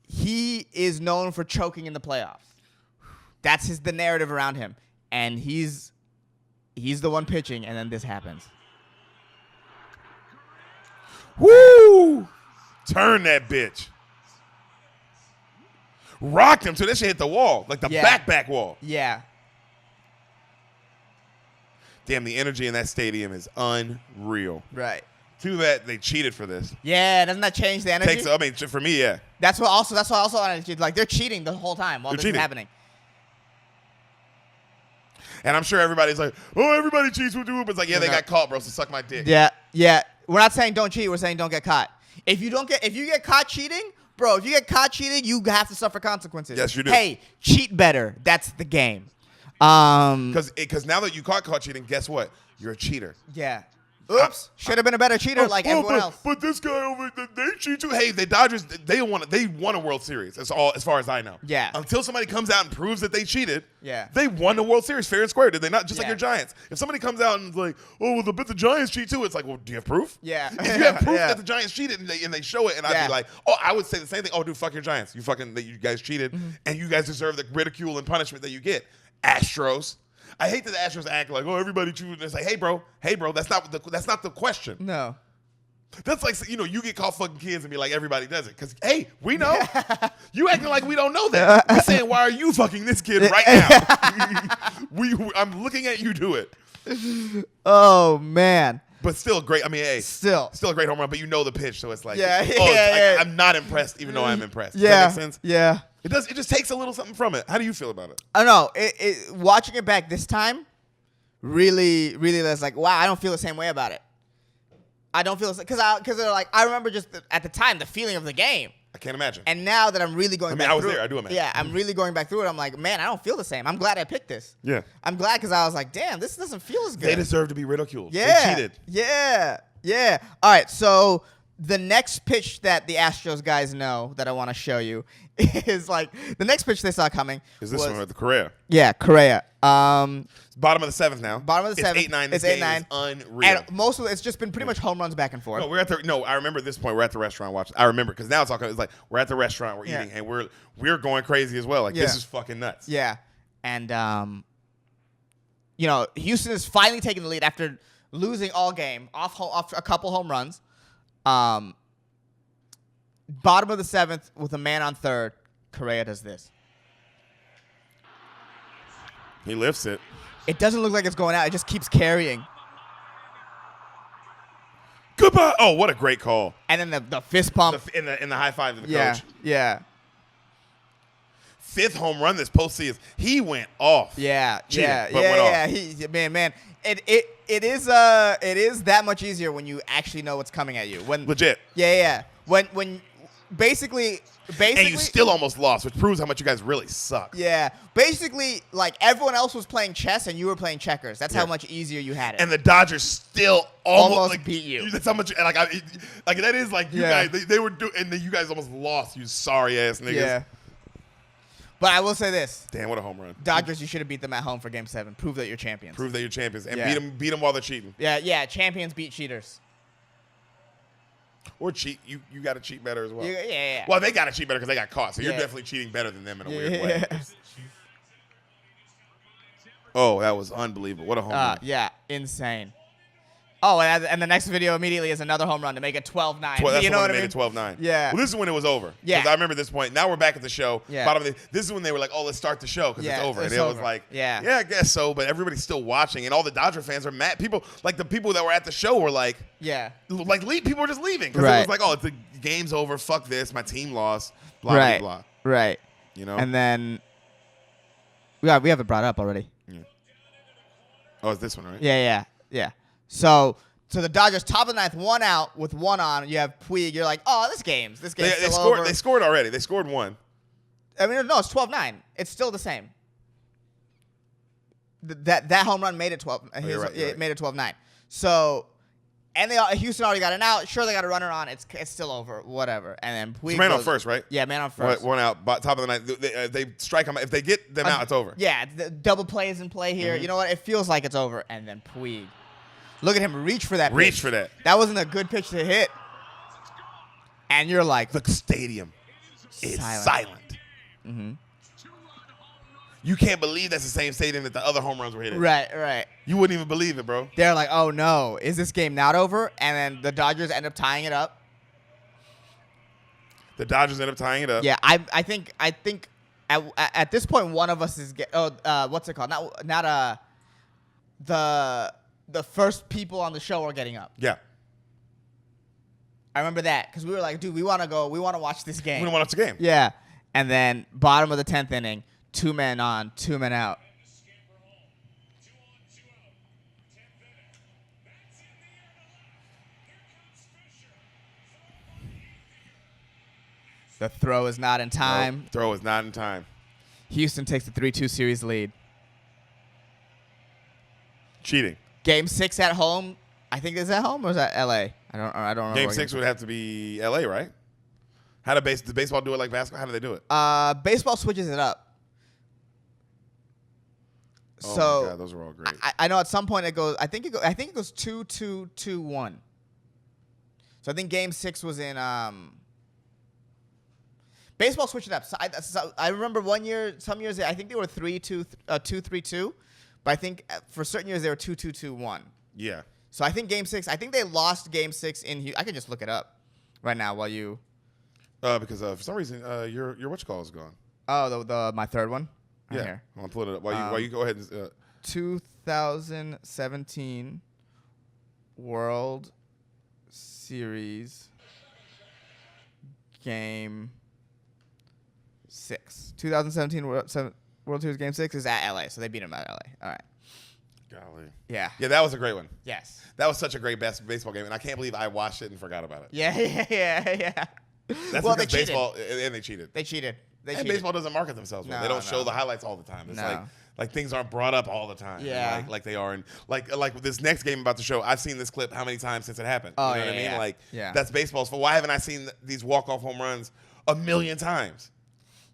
He is known for choking in the playoffs. That's the narrative around him. And he's the one pitching, and then this happens. Woo! Turn that bitch. Rocked him till that shit hit the wall. Like the back wall. Yeah. Damn, the energy in that stadium is unreal. Right. Too bad they cheated for this. Yeah, doesn't that change the energy? For me, yeah. That's why also like they're cheating the whole time while this is happening. And I'm sure everybody's like, everybody cheats with you. But it's like, they got caught, bro, so suck my dick. Yeah. Yeah. We're not saying don't cheat, we're saying don't get caught. If you get caught cheating, bro, you have to suffer consequences. Yes, you do. Hey, cheat better. That's the game. Because now that you caught cheating, guess what? You're a cheater. Yeah. Oops. Should have been a better cheater like everyone else. But this guy over there, they cheat too. Hey, the Dodgers, they won a World Series. That's all, as far as I know. Yeah. Until somebody comes out and proves that they cheated. Yeah. They won the World Series fair and square, did they not? Just like Yeah. your Giants. If somebody comes out and is like, oh, well, the Giants cheat too, it's like, well, do you have proof? Yeah. If you have proof Yeah. that the Giants cheated and they show it, and I'd Yeah. be like, oh, I would say the same thing. Oh, dude, fuck your Giants. You guys cheated, and you guys deserve the ridicule and punishment that you get. Astros. I hate that the Astros act like, oh, everybody cheated. It's like, hey, bro, that's not the question. No. That's like, you get caught fucking kids and be like, everybody does it. Because, hey, we know. You acting like we don't know that. We're saying, why are you fucking this kid right now? I'm looking at you do it. Oh, man. But still great. I mean, hey. Still a great home run, but you know the pitch. So it's like, Yeah. I'm not impressed even though I'm impressed. Does Yeah. that make sense? Yeah. It does. It just takes a little something from it. How do you feel about it? I don't know. Watching it back this time, really, really, was like, wow, I don't feel the same way about it. I don't feel because they're like, I remember just at the time the feeling of the game, I can't imagine. and now that I'm really going. I back was through there. it, I do imagine. Yeah, I'm really going back through it. I'm like, man, I don't feel the same. I'm glad I picked this. Yeah. I'm glad because I was like, damn, this doesn't feel as good. They deserve to be ridiculed. Yeah. They cheated. Yeah. Yeah. All right. So the next pitch that the Astros guys know that I want to show you is like the next pitch they saw coming. Is this one with the Correa? Yeah, Correa. It's bottom of the seventh now. Bottom of the seventh. It's 8-9. It's 8-9. Unreal. And most of it's just been pretty much home runs back and forth. No, I remember at this point we're at the restaurant watching. I remember because now it's like we're at the restaurant, we're Yeah. eating, and we're going crazy as well. Like this Yeah. is fucking nuts. Yeah. And Houston is finally taking the lead after losing all game off a couple home runs. Bottom of the seventh with a man on third, Correa does this. He lifts it. It doesn't look like it's going out. It just keeps carrying. Goodbye. Oh, what a great call. And then the fist pump. In the high five to the Yeah. coach. Yeah. Fifth home run this postseason. He went off. Yeah. Cheating, Yeah. but Yeah. went Yeah. Man. It is that much easier when you actually know what's coming at you. Legit. Yeah. When basically And you still almost lost, which proves how much you guys really suck. Yeah. Basically, like everyone else was playing chess and you were playing checkers. That's how much easier you had it. And the Dodgers still almost like, beat you. That's how much. Like that is like you Yeah. guys. They were doing, and then you guys almost lost. You sorry ass niggas. Yeah. But I will say this: Damn, what a home run. Dodgers, you should have beat them at home for Game 7. Prove that you're champions. Prove that you're champions and Yeah. beat them while they're cheating. Yeah. Champions beat cheaters. Or cheat. You got to cheat better as well. Yeah. Well, they got to cheat better because they got caught. So you're Yeah. definitely cheating better than them in a weird way. Yeah. Oh, that was unbelievable. What a home run. Yeah. Insane. Oh, and the next video immediately is another home run to make it 12-9. That's you the know one what that I made mean? it 12-9. Yeah. Well, this is when it was over. Yeah. 'Cause I remember this point. Now we're back at the show. Yeah. This is when they were like, oh, let's start the show because Yeah, it's over. it's And it was over. like, Yeah. I guess so. But everybody's still watching. And all the Dodger fans are mad. People, like the people that were at the show were like, Yeah. people were just leaving. Because it Right. was like, oh, the game's over. Fuck this. My team lost. Blah, Right. blah, blah. Right. You know? And then we have it brought up already. Oh, it's this one, right? Yeah. So the Dodgers top of the ninth, one out with one on. You have Puig. You're like, oh, this game's They still scored. over. They scored already. They scored one. I mean, no, it's 12-9. It's still the same. That home run made it 12. You're right. It made it 12-9. So, and Houston already got an out. Sure, they got a runner on. It's still over. Whatever. And then Puig It's man on goes- first, right? Yeah, man on first. One out. Top of the ninth. They strike them. If they get them out, it's over. Yeah, the double play is in play here. You know what? It feels like it's over. And then Puig. Look at him reach for that pitch. Reach for that. That wasn't a good pitch to hit. And you're like, The stadium is silent. Mm-hmm. You can't believe that's the same stadium that the other home runs were hit in. right. You wouldn't even believe it, bro. They're like, oh no, is this game not over? And then the Dodgers end up tying it up. The Dodgers end up tying it up. Yeah, I think at this point one of us is what's it called? Not the first people on the show are getting up. Yeah. I remember that because we were like, dude, we want to watch this game. We don't want to watch the game. Yeah, and then bottom of the 10th inning, 2 men on, 2 men out. The throw is not in time. Nope. Throw is not in time. Houston takes the 3-2 series lead. Cheating. Game 6 at home, I think is that home or is that LA? I don't remember. Game 6 would have to be LA, right? How does baseball do it like basketball? How do they do it? Baseball switches it up. Oh So my God, those are all great. I know at some point it goes. I think it goes 2-2-2-1. So I think Game 6 was in. Baseball switched it up. So I remember one year, some years I think they were 2-3-2, but I think for certain years they were 2-2-2-1. Yeah. So I think Game 6. I think they lost Game 6 in. I can just look it up right now while you. Because for some reason your whatchamacallit is gone. Oh, the my third one. Right Yeah. here. I'm gonna pull it up while you go ahead. And, 2017 World Series Game 6. 2017 World Series Game 6 is at LA, so they beat them at LA. All right. golly. Yeah. Yeah, that was a great one. Yes. That was such a great baseball game, and I can't believe I watched it and forgot about it. Yeah. That's well, because they baseball and they cheated. They cheated. And baseball doesn't market themselves well. No, They don't show no. the highlights all the time. It's No. like things aren't brought up all the time. Yeah. Like they are. And like with this next game I'm about to show, I've seen this clip how many times since it happened. Oh, You know what I yeah, mean? yeah. Like Yeah. that's baseball's fault. Why haven't I seen these walk-off home runs a million times?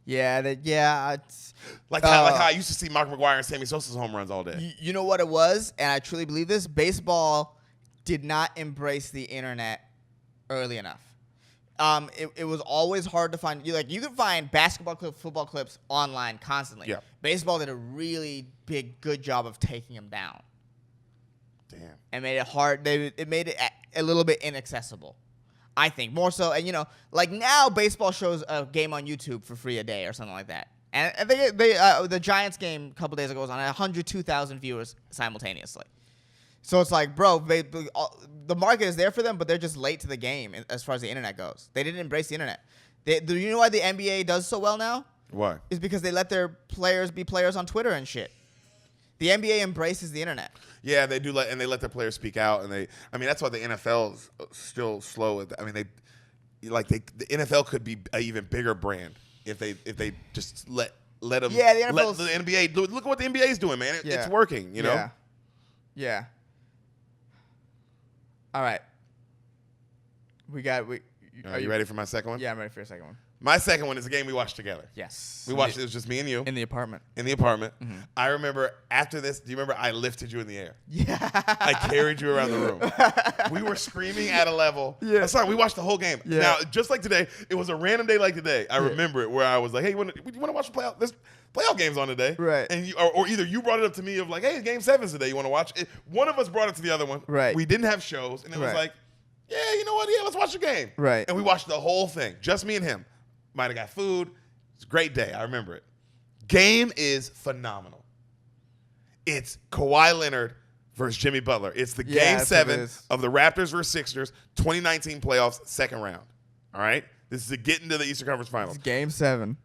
Yeah. It's, Like how I used to see Mark McGwire and Sammy Sosa's home runs all day. you know what it was, and I truly believe this. Baseball did not embrace the internet early enough. It was always hard to find. You could find basketball clips, football clips online constantly. Yeah. Baseball did a really good job of taking them down. Damn. And made it hard. It made it a little bit inaccessible. I think more so, and like now baseball shows a game on YouTube for free a day or something like that. And I think the Giants game a couple days ago was on 102,000 viewers simultaneously. So it's like, bro, the market is there for them, but they're just late to the game as far as the internet goes. They didn't embrace the internet. Do you know why the NBA does so well now? Why? Is because they let their players be players on Twitter and shit. The NBA embraces the internet. Yeah, they do they let their players speak out, and that's why the NFL is still slow. The NFL could be an even bigger brand if they just let them. Yeah, the let NFL's the NBA look at what the NBA is doing, man. It's working, you know. Yeah. All right. Are you ready for my second one? Yeah, I'm ready for your second one. My second one is a game we watched together. Yes. We watched it. It was just me and you in the apartment. Mm-hmm. I remember after this. Do you remember I lifted you in the air? Yeah. I carried you around the room. We were screaming at a level. Yeah. Sorry, we watched the whole game. Yeah. Now, just like today, it was a random day like today. I remember it where I was like, "Hey, you want to watch the playoff? There's playoff games on today." Right. And or either you brought it up to me of like, "Hey, Game 7's today. You want to watch it?" One of us brought it to the other one. Right. We didn't have shows, and it was Right. like, "Yeah, you know what? Yeah, let's watch the game." Right. And we watched the whole thing, just me and him. Might have got food. It's a great day. I remember it. Game is phenomenal. It's Kawhi Leonard versus Jimmy Butler. It's the Game 7 of the Raptors versus Sixers 2019 playoffs, second round. All right? This is to get into the Eastern Conference Finals. It's Game 7.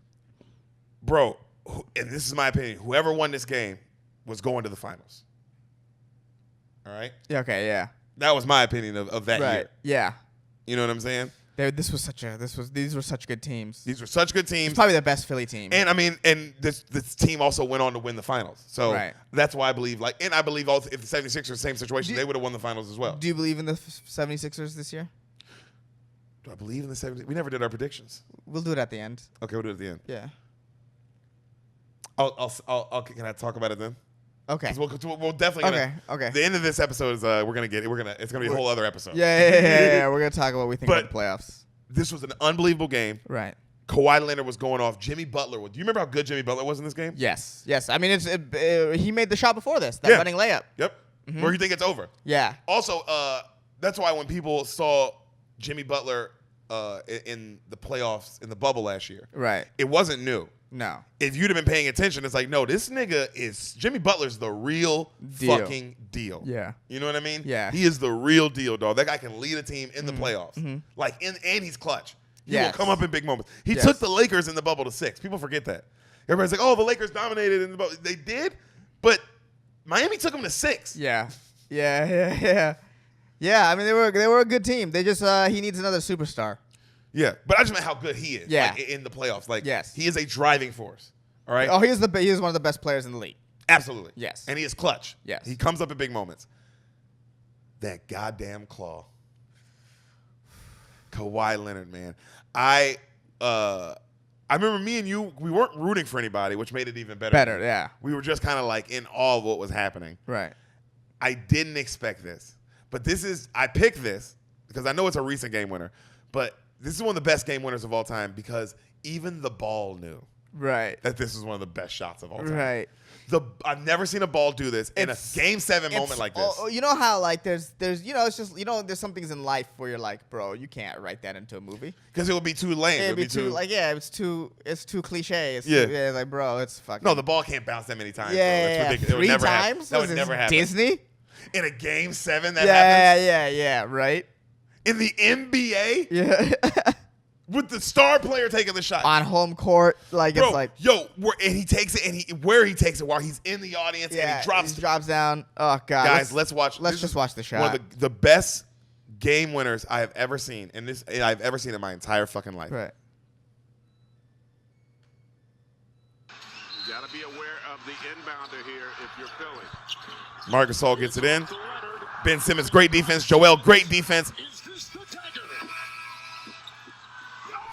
Bro, and this is my opinion, whoever won this game was going to the finals. All right? Yeah, okay, yeah. That was my opinion of that Right. year. Yeah. You know what I'm saying? These were such good teams. These were such good teams. It's probably the best Philly team. And this team also went on to win the finals. So Right. that's why I believe I believe also if the 76ers same situation, they would have won the finals as well. Do you believe in the 76ers this year? Do I believe in the 76ers? We never did our predictions. We'll do it at the end. Okay, we'll do it at the end. Yeah. Can I talk about it then? Okay. 'Cause we'll definitely Okay. The end of this episode is it's gonna be a whole other episode. Yeah. We're gonna talk about what we think But- about the playoffs. This was an unbelievable game. Right. Kawhi Leonard was going off. Jimmy Butler. Do you remember how good Jimmy Butler was in this game? Yes. I mean, he made the shot before this. That running layup. Yep. Where you think it's over? Yeah. Also, that's why when people saw Jimmy Butler in the playoffs in the bubble last year, Right. it wasn't new. No. If you'd have been paying attention, it's like, no, this nigga is Jimmy Butler's the real Deal. fucking deal. Yeah. You know what I mean? Yeah. He is the real deal, dog. That guy can lead a team in the playoffs. And he's clutch. He will Yes. come up in big moments. He Yes. took the Lakers in the bubble to 6. People forget that. Everybody's like, oh, the Lakers dominated in the bubble. They did, but Miami took them to 6. Yeah. Yeah. I mean, they were a good team. They just he needs another superstar. Yeah, but I just meant how good he is. Yeah. Like, in the playoffs. Like, Yes. he is a driving force. All right. Oh, he is one of the best players in the league. Absolutely. Yes. And he is clutch. Yes. He comes up in big moments. that goddamn claw. Kawhi Leonard, man. I remember me and you, we weren't rooting for anybody, which made it even better. Better, yeah. We were just kind of like in awe of what was happening. Right. I didn't expect this. But I picked this because I know it's a recent game winner, but this is one of the best game winners of all time because even the ball knew that this was one of the best shots of all time. Right. I've never seen a ball do this in a Game 7 moment like this. You know how like there's it's just there's some things in life where you're like, bro, you can't write that into a movie because it would be too lame. It'd be too it's too cliche. It's like, bro, it's fucking. No, the ball can't bounce that many times. Yeah, bro. It's ridiculous. 3 times. That would never happen. Disney. In a Game 7 that happens? Yeah, right. In the NBA? Yeah. With the star player taking the shot. On home court. Like, bro, it's like. And he takes it, and where he takes it while he's in the audience, and he drops down. Oh, God. Guys, let's watch. Let's just watch the shot. One of the best game winners I have ever seen, I've ever seen in my entire fucking life. Right. You got to be aware of the inbounder here if you're Philly. Marc Gasol gets it in. Ben Simmons, great defense. Joel, great defense.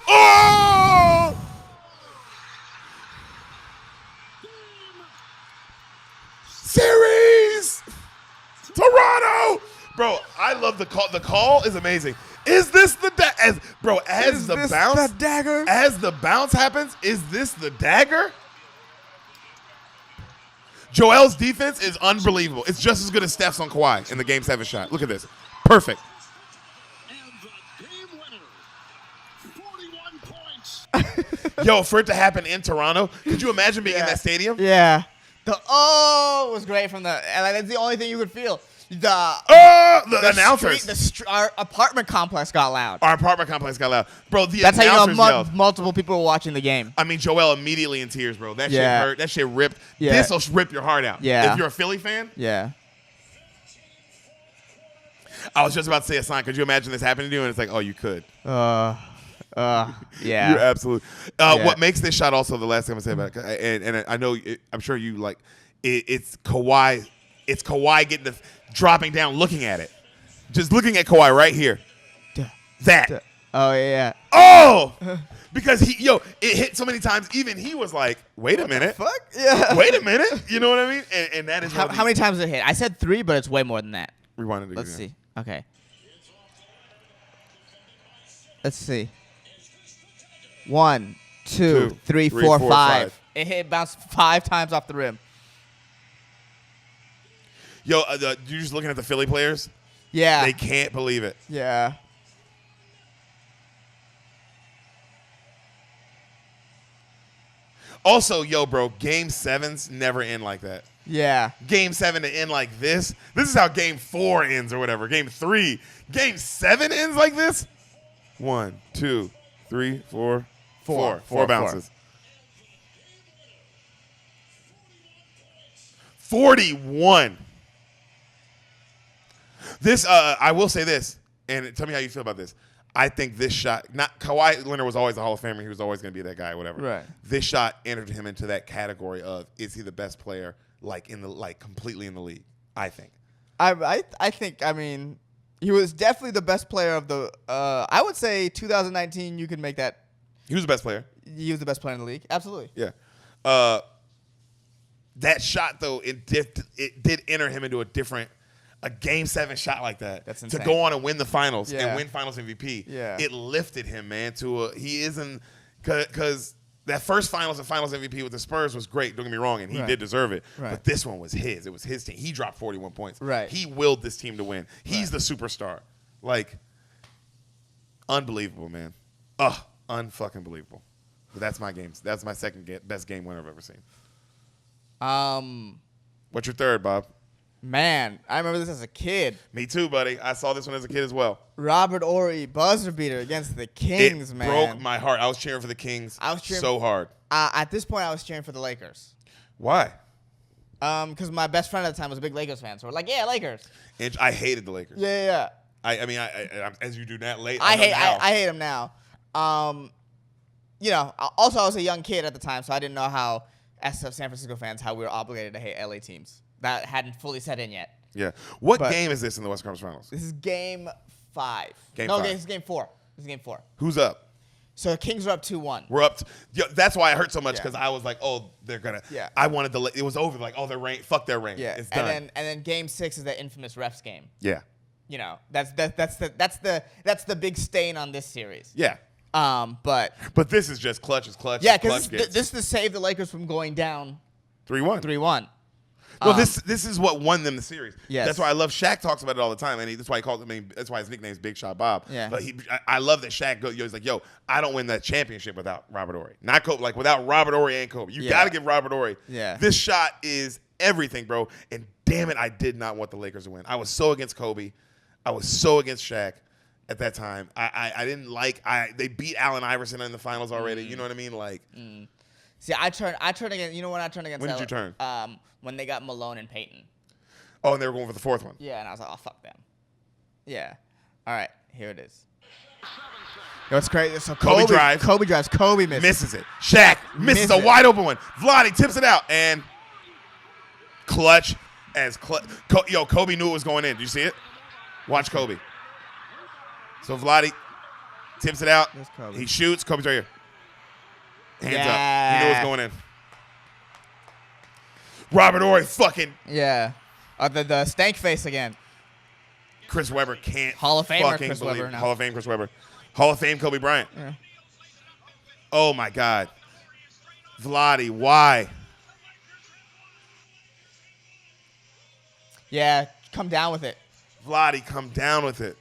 Oh! Series! Toronto! Bro, I love the call. The call is amazing. Is this the as the dagger? As the bounce happens, is this the dagger? Joel's defense is unbelievable. It's just as good as Steph's on Kawhi in the Game 7 shot. Look at this. Perfect. And the game winner, 41 points. Yo, for it to happen in Toronto, could you imagine being in that stadium? Yeah. The was great from and that's the only thing you could feel. The announcers. Our apartment complex got loud. Our apartment complex got loud. Bro, that's how you know yelled. multiple people were watching the game. I mean, Joel immediately in tears, bro. That shit hurt. That shit ripped. Yeah. This will rip your heart out. Yeah. If you're a Philly fan. Yeah. I was just about to say, Ehsan, could you imagine this happening to you? And it's like, oh, you could. Yeah. You're absolutely. What makes this shot also the last thing I'm going to say about it, and I know, I'm sure you like, it's Kawhi. It's Kawhi dropping down, looking at it. Just looking at Kawhi right here. That. Oh, yeah. Oh! Because it hit so many times, even he was like, wait a minute. Fuck? Yeah. Wait a minute. You know what I mean? And that is how many times did it hit? I said 3, but it's way more than that. Rewind it again. Let's see. Okay. Let's see. 1, 2, 3, 4, 5. It bounced 5 times off the rim. Yo, you're just looking at the Philly players? Yeah. They can't believe it. Yeah. Also, yo, bro, Game 7s never end like that. Yeah. Game 7 to end like this. This is how Game 4 ends or whatever. Game 3. Game 7 ends like this? 1, 2, 3, 4. 4 bounces. 41. This, I will say this, and tell me how you feel about this. I think this shot, Kawhi Leonard was always a Hall of Famer. He was always going to be that guy, whatever. Right. This shot entered him into that category of, is he the best player, completely in the league? I think. I think, I mean, he was definitely the best player of the, I would say 2019, you could make that. He was the best player. He was the best player in the league. Absolutely. Yeah. That shot, though, it did enter him into a Game 7 shot like that. That's insane. To go on and win the finals and win Finals MVP. Yeah. It lifted him, man, he isn't, because that first Finals and Finals MVP with the Spurs was great, don't get me wrong, and he did deserve it. Right. But this one was his. It was his team. He dropped 41 points. Right. He willed this team to win. He's the superstar. Unbelievable, man. Unfucking believable. But that's my game. That's my second best game winner I've ever seen. What's your third, Bob? Man, I remember this as a kid. Me too, buddy. I saw this one as a kid as well. Robert Horry, buzzer beater against the Kings, it man. Broke my heart. I was cheering for the Kings so hard. At this point, I was cheering for the Lakers. Why? Because my best friend at the time was a big Lakers fan. So we're like, yeah, Lakers. And I hated the Lakers. Yeah. I mean, as you do not late. I hate them now. Also, I was a young kid at the time, so I didn't know how, as San Francisco fans, how we were obligated to hate LA teams. That hadn't fully set in yet. Yeah. What But- game is this in the Western Conference Finals? This is game 5. Game no, 5. this is game 4. This is game 4. Who's up? So the Kings are up 2-1. We're up. That's why it hurt so much Yeah. because I was like, oh, they're gonna. Yeah. I wanted to. It was over. Like, oh, their reign. Fuck their reign. Yeah. It's done. And then game 6 is the infamous refs game. Yeah. You know, that's the big stain on this series. Yeah. But this is just clutch is clutch. yeah, because because this is to save the Lakers from going down 3-1. 3-1. Well, this is what won them the series. Yes. That's why I love Shaq talks about it all the time, and that's why he calls it. I mean, that's why his nickname is Big Shot Bob. Yeah. But I love that Shaq he's like, yo, I don't win that championship without Robert Horry. Not Kobe. Like without Robert Horry and Kobe. You Yeah. got to give Robert Horry. Yeah. This shot is everything, bro. And damn it, I did not want the Lakers to win. I was so against Kobe. I was so against Shaq at that time. I didn't like. They beat Allen Iverson in the finals already. You know what I mean? Like. See, I turned against. You know when I turned against? When did you turn? When they got Malone and Peyton. Oh, and they were going for the fourth one. Yeah, and I was like, oh fuck them. Yeah. All right, here it is. Yo, it's crazy. So Kobe drives. Kobe drives. Kobe Misses it. Shaq misses a it. wide open one. Vlade tips it out and clutch as Kobe knew it was going in. Do you see it? Watch Kobe. So Vlade tips it out. There's Kobe. He shoots. Kobe's right here. Hands up. Yeah. He knew it was going in. Robert Horry fucking Yeah. The stank face again. Chris Webber can't Hall of Famer fucking Chris believe Webber it. now. Hall of Fame Chris Webber. Hall of Fame Kobe Bryant. Yeah. Oh my God. Vlade, why? Yeah, come down with it. Vlade, come down with it.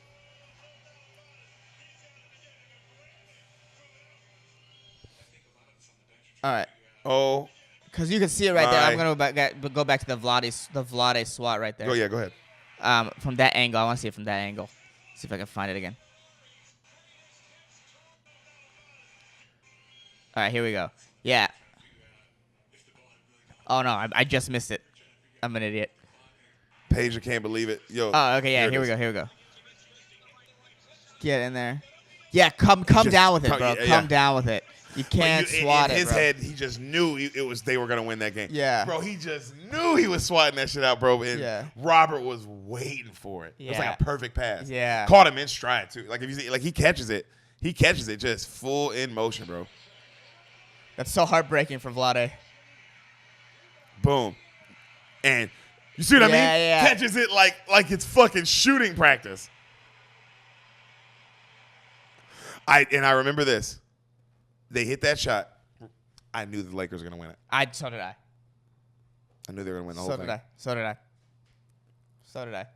All right. Oh, Because you can see it right there. I'm My. gonna go back to the Vlade swat right there. go ahead. From that angle, I want to see it from that angle. See if I can find it again. All right, here we go. Yeah. Oh no, I just missed it. I'm an idiot. Paige, I can't believe it. Yo. Oh, okay, yeah. it Here we is. go. Here we go. Get in there. Yeah, come Just down with it, come- bro. yeah, Come yeah. down with it. You can't swat in it, his bro. head, he just knew they were gonna win that game. Yeah. Bro, he just knew he was swatting that shit out, bro. And Yeah. Robert was waiting for it. It was Yeah. like a perfect pass. Yeah. Caught him in stride too. Like if you see, like he catches it just full in motion, bro. That's so heartbreaking for Vlade. Boom. And you see what I mean? Yeah. Catches it like it's fucking shooting practice. I remember this. They hit that shot. I knew the Lakers were gonna win it. So did I. I knew they were gonna win the whole So thing. did I. So did I. So did I.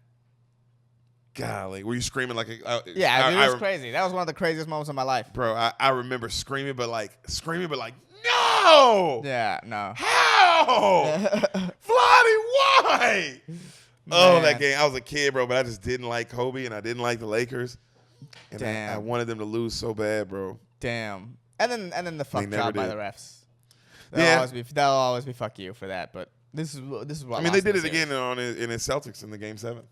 Golly, were you screaming like a? Yeah, I mean, it was I- crazy. That was one of the craziest moments of my life. Bro, I remember screaming, but like no. Yeah, no. How? Vlade, why? Oh, Man. that game. I was a kid, bro, but I just didn't like Kobe and I didn't like the Lakers. And Damn. I wanted them to lose so bad, bro. Damn. And then the fuck They never job by did. the refs. Yeah. That'll always be fuck you for that. But this is what I mean, they lost did the it again series. in his Celtics in the Game 7.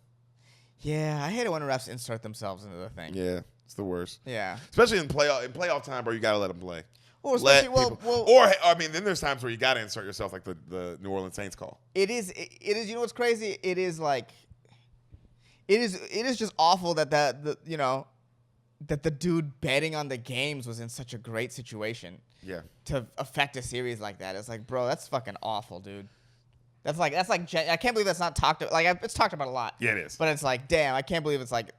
Yeah, I hate it when refs insert themselves into the thing. Yeah, it's the worst. Yeah. Especially in playoff time, bro. You gotta let them play. Well, Let especially people, or I mean, then there's times where you gotta insert yourself, like the New Orleans Saints call. it is. You know what's crazy? It is like. It is just awful that that the dude betting on the games was in such a great situation. Yeah. To affect a series like that. It's like, bro, that's fucking awful, dude. That's like I can't believe that's not talked about. Like it's talked about a lot. Yeah, it is. But it's like, damn, I can't believe it's like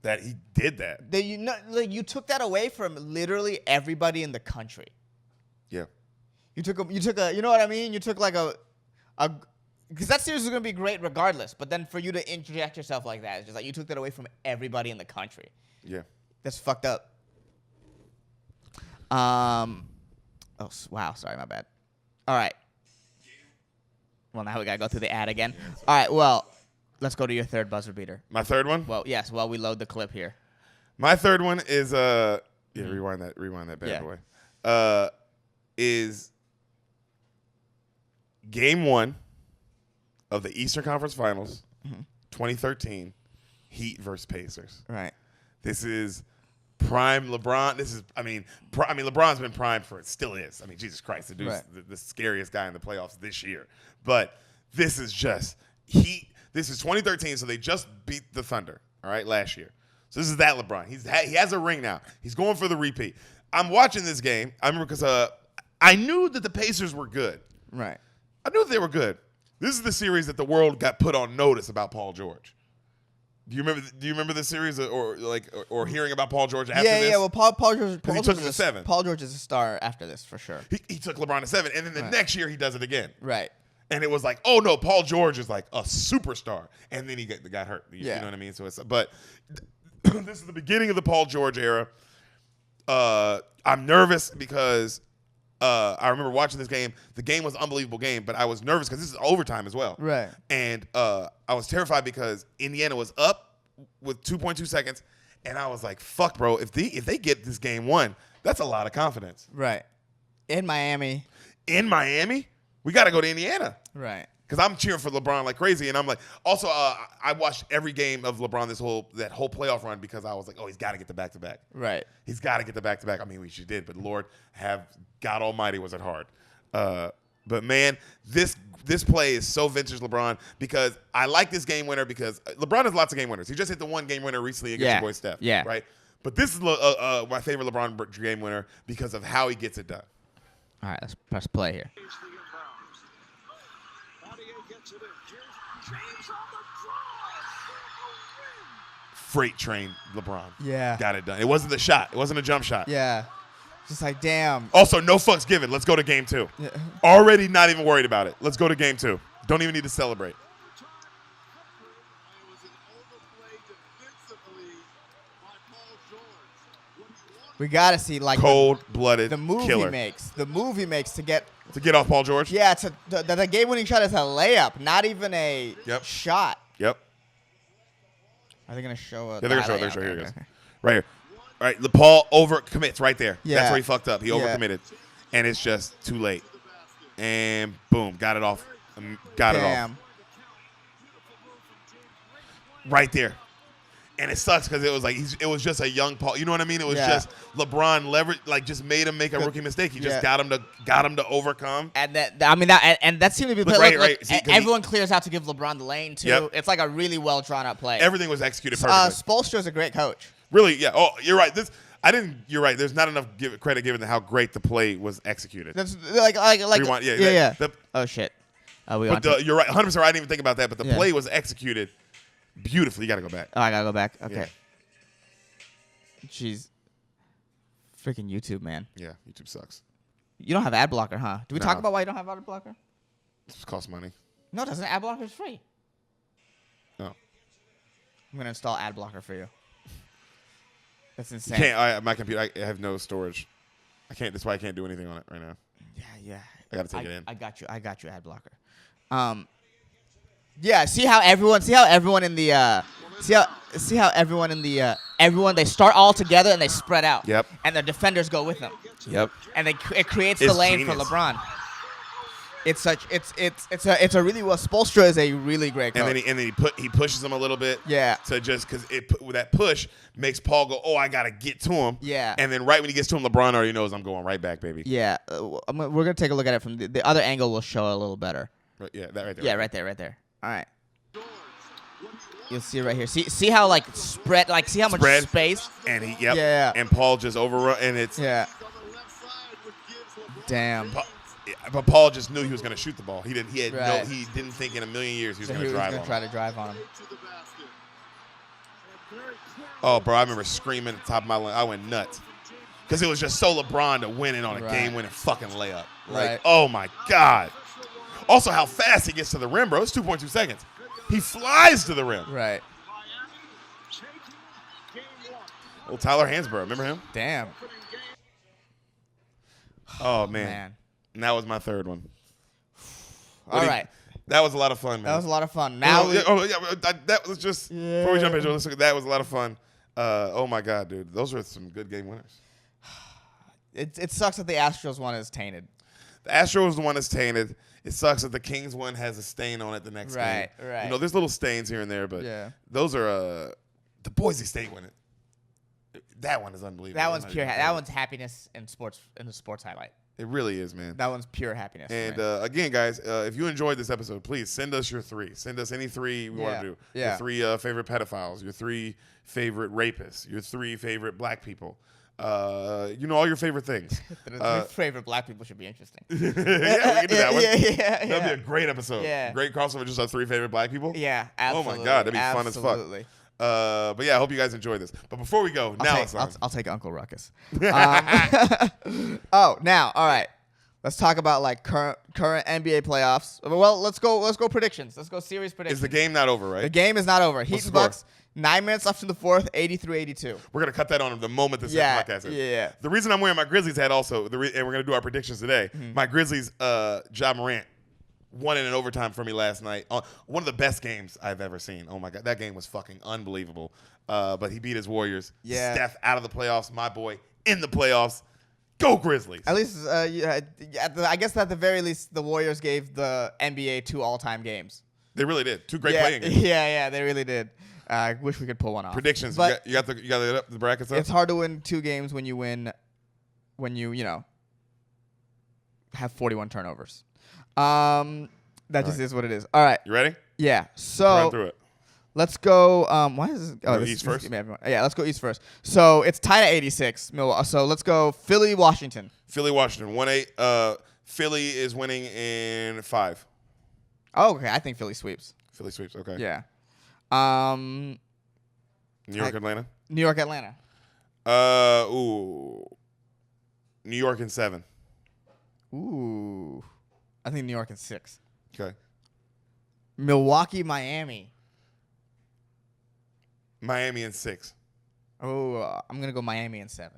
That he did that. that you took that away from literally everybody in the country. Yeah. You took a you know what I mean? You took like a because that series was gonna be great regardless. But then for you to interject yourself like that, it's just like you took that away from everybody in the country. Yeah. That's fucked up. Oh wow, sorry, my bad. All right. Well, now we gotta go through the ad again. All right, well, let's go to your third buzzer beater. My third one. Well, yes, while we load the clip here. My third one is rewind that bad Yeah. boy. Is Game 1 of the Eastern Conference Finals, 2013, Heat versus Pacers. Right. This is prime LeBron. LeBron's been primed for it. Still is. I mean, Jesus Christ, the dude's Right. the scariest guy in the playoffs this year. But this is just Heat. This is 2013, so they just beat the Thunder, all right, last year. So this is that LeBron. He has a ring now. He's going for the repeat. I'm watching this game. I remember because I knew that the Pacers were good. Right. I knew that they were good. This is the series that the world got put on notice about Paul George. Do you remember this series or hearing about Paul George after this? Yeah. Well, Paul George. He took him to 7. Paul George is a star after this for sure. He took LeBron to 7, and then the next year he does it again. Right. And it was like, oh no, Paul George is like a superstar, and then he got hurt. You know what I mean? So but this is the beginning of the Paul George era. I'm nervous because I remember watching this game. The game was an unbelievable game, but I was nervous because this is overtime as well. Right. And I was terrified because Indiana was up with 2.2 seconds, and I was like, fuck, bro, if they get this game won, that's a lot of confidence. Right. In Miami. We got to go to Indiana. Right. Because I'm cheering for LeBron like crazy, and I'm like, also, I watched every game of LeBron that whole playoff run because I was like, oh, he's got to get the back-to-back. Right. He's got to get the back-to-back. I mean, we should did, but Lord, God Almighty, was it hard. But man, this play is so vintage LeBron because I like this game winner because LeBron has lots of game winners. He just hit the one game winner recently against your boy Steph. Yeah. Right. But this is my favorite LeBron game winner because of how he gets it done. All right, let's press play here. Freight train LeBron. Yeah. Got it done. It wasn't the shot. It wasn't a jump shot. Yeah. Just like, damn. Also, no fucks given. Let's go to game 2. Yeah. Already not even worried about it. Let's go to game 2. Don't even need to celebrate. We got to see, like, cold-blooded the move killer. he makes. The move he makes to get off Paul George? Yeah, the game-winning shot is a layup, not even a shot. Yep. Are they going to show it? Yeah, they're going to show. Here it goes. Right here. All right, Paul over-commits right there. Yeah. That's where he fucked up. He over-committed. And it's just too late. And boom, got it off. Got it off. Right there. And it sucks because it was just a young Paul. You know what I mean? It was just LeBron leverage, just made him make a rookie mistake. He just got him to overcome. And that seemed to be the play. Right. See, everyone clears out to give LeBron the lane too. Yep. It's like a really well drawn out play. Everything was executed perfectly. Spoelstra's a great coach. Really? Yeah. Oh, you're right. You're right. There's not enough credit given to how great the play was executed. That's like Rewind. Yeah. Oh shit. You're right. 100%. I didn't even think about that. But the play was executed beautifully. You got to go back. Oh, I got to go back. Okay. Yeah. Jeez. Freaking YouTube, man. Yeah, YouTube sucks. You don't have ad blocker, huh? Do we talk about why you don't have ad blocker? It costs money. No, it doesn't. Ad blocker is free. Oh. I'm going to install ad blocker for you. That's insane. My computer, I have no storage. I can't. That's why I can't do anything on it right now. Yeah. I got to take it in. I got you, ad blocker. Yeah. See how everyone in the they start all together and they spread out. Yep. And the defenders go with them. Yep. And it creates the lane for LeBron. It's a really well. Spoelstra is a really great coach. And then he pushes him a little bit. Yeah. To just because that push makes Paul go, oh, I gotta get to him. Yeah. And then right when he gets to him, LeBron already knows I'm going right back, baby. Yeah. We're gonna take a look at it from the other angle. Will show a little better. Yeah, that right there. Yeah, right there. All right. You'll see it right here. See how spread, see how much space. And he Yeah. And Paul just overrun, and it's Damn. But Paul just knew he was going to shoot the ball. He didn't think in a million years he was going to drive on him. Try to drive on him. Oh, bro, I remember screaming at the top of my lungs. I went nuts. Because it was just so LeBron to win it on a game-winning fucking layup. Oh, my God. Also, how fast he gets to the rim, bro. It's 2.2 seconds. He flies to the rim. Right. Well, Tyler Hansborough. Remember him? Damn. Oh, man. And that was my third one. All right. That was a lot of fun, man. That was a lot of fun. Now that was just before we jump into it. That was a lot of fun. Oh my God, dude, those were some good game winners. It sucks that the Astros one is tainted. The Astros one is tainted. It sucks that the Kings one has a stain on it the next game. Right. You know, there's little stains here and there, but those are the Boise State one. That one is unbelievable. That one's pure. That one's happiness in sports. In the sports highlight. It really is, man. That one's pure happiness. And again, guys, if you enjoyed this episode, please send us your 3. Send us any 3 we want to do. Yeah. Your 3 favorite pedophiles, your 3 favorite rapists, your 3 favorite black people. All your favorite things. The 3 favorite black people should be interesting. Yeah, we can do that one. Yeah. That'd be a great episode. Yeah. Great crossover, just our 3 favorite black people. Yeah, absolutely. Oh my God, that'd be fun as fuck. Absolutely. But yeah, I hope you guys enjoyed this. But before we go, I'll take Uncle Ruckus. All right. Let's talk about like current NBA playoffs. Well, let's go predictions. Let's go series predictions. Is the game not over, right? The game is not over. Heat What's and the score? Bucks. 9 minutes left in the fourth. 83-82. We're gonna cut that on the moment this podcast is. Yeah. The reason I'm wearing my Grizzlies hat also, and we're gonna do our predictions today. Mm-hmm. My Grizzlies, Ja Morant won it in overtime for me last night. One of the best games I've ever seen. Oh my God, that game was fucking unbelievable. But he beat his Warriors. Yeah. Steph out of the playoffs. My boy in the playoffs. Go Grizzlies. At least, I guess at the very least, the Warriors gave the NBA 2 all-time games. They really did. 2 great Yeah, playing games. yeah, they really did. I wish we could pull one off. Predictions. But You got the brackets up? it's hard to win 2 games when you have 41 turnovers. That just is what it is. All right. You ready? Yeah. Run So through it. let's go. Why is this? Oh, East first? Yeah, let's go East first. So it's tied at 86. So let's go Philly, Washington. Philly, Washington. 1-8. Philly is winning in 5. Oh, okay. I think Philly sweeps. Philly sweeps. Okay. Yeah. New York, Atlanta. New York, Atlanta. New York in 7. Ooh. I think New York in 6. Okay. Milwaukee, Miami. Miami in 6. Oh, I'm gonna go Miami in 7.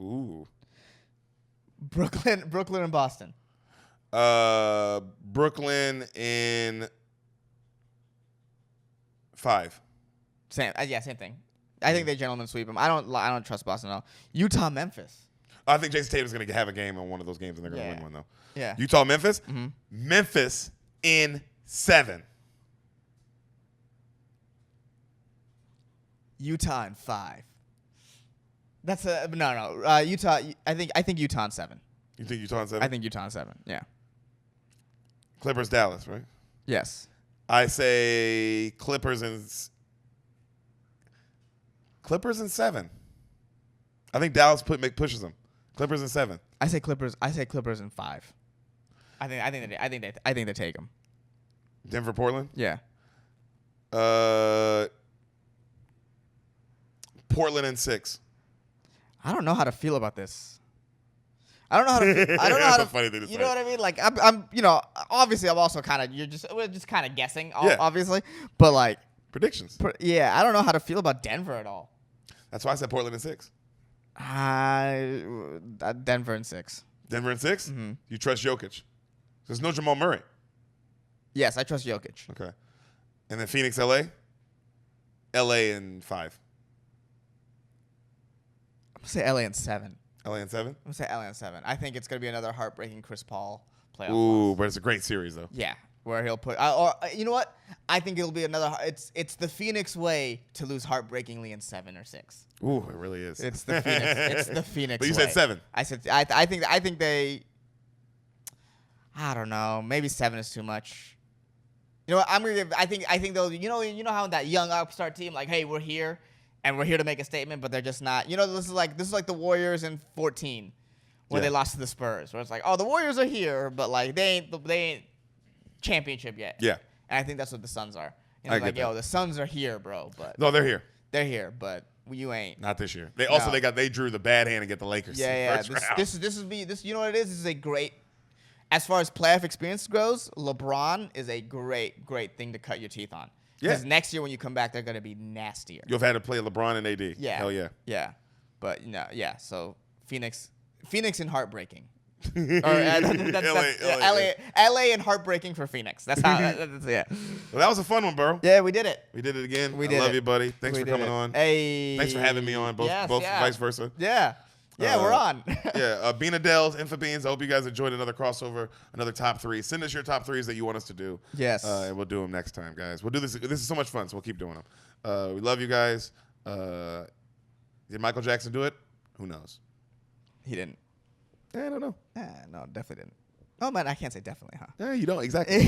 Ooh. Brooklyn, and Boston. Brooklyn in 5. Same thing. I think they gentlemen sweep them. I don't trust Boston at all. Utah, Memphis. I think Jason Tatum's going to have a game on one of those games, and they're going to win one, though. Yeah. Utah, Memphis? Mm-hmm. Memphis in 7. Utah in 5. That's no. Utah. I think Utah in 7. You think Utah in 7? I think Utah in 7. Yeah. Clippers, Dallas, right? Yes. I say Clippers in 7. I think Dallas pushes them. Clippers in 7. I say Clippers in 5. I think they take them. Denver, Portland. Yeah. Portland in 6. I don't know how to feel about this. I don't know how to. I don't know how That's to. a funny thing to you say. know what I mean? Like I'm. Obviously, I'm also kind of. We're just kind of guessing. Yeah. Obviously, but like. Predictions. Yeah, I don't know how to feel about Denver at all. That's why I said Portland in 6. Denver in 6. Denver in 6? Mm-hmm. You trust Jokic? There's no Jamal Murray. Yes, I trust Jokic. Okay. And then Phoenix, LA? LA in 5. I'm gonna say LA in 7. LA in 7? I'm gonna say LA in 7. I think it's gonna be another heartbreaking Chris Paul playoff. Ooh, loss. but it's a great series, though. Yeah, where he'll put. Or you know what? I think it'll be another. It's the Phoenix way to lose heartbreakingly in 7 or 6. Ooh, it really is. It's the Phoenix. It's the Phoenix. But you way. said 7. I said. I think they. I don't know. Maybe 7 is too much. You know what? I'm gonna give. I think they'll. You know how that young upstart team, like, hey, we're here, and we're here to make a statement, but they're just not. You know, this is like the Warriors in 14, when they lost to the Spurs, where it's like, oh, the Warriors are here, but like they ain't championship yet. Yeah. And I think that's what the Suns are. You I know, like, get yo, that. the Suns are here, bro, but No, they're here. they're here, but you ain't. Not this year. They drew the bad hand to get the Lakers. Yeah. First round. You know what it is? This is a great. As far as playoff experience goes, LeBron is a great thing to cut your teeth on. Because Yeah. next year when you come back, they're gonna be nastier. You've had to play LeBron and AD. Yeah. Hell yeah. Yeah. But no, yeah. So Phoenix and heartbreaking. Or, LA and heartbreaking for Phoenix. That's how. Yeah. Well, that was a fun one, bro. Yeah, we did it. We did it again. We I did love it. you, buddy. Thanks We for did coming it. on. Hey. Thanks for having me on. Both Yeah. vice versa. Yeah. Yeah, we're on. Yeah, Beanfidels, Infobeans. I hope you guys enjoyed another crossover, another top 3. Send us your top 3s that you want us to do. Yes. And we'll do them next time, guys. We'll do this. This is so much fun, so we'll keep doing them. We love you guys. Did Michael Jackson do it? Who knows? He didn't. I don't know. No, definitely didn't. Oh man, I can't say definitely, huh? You don't exactly.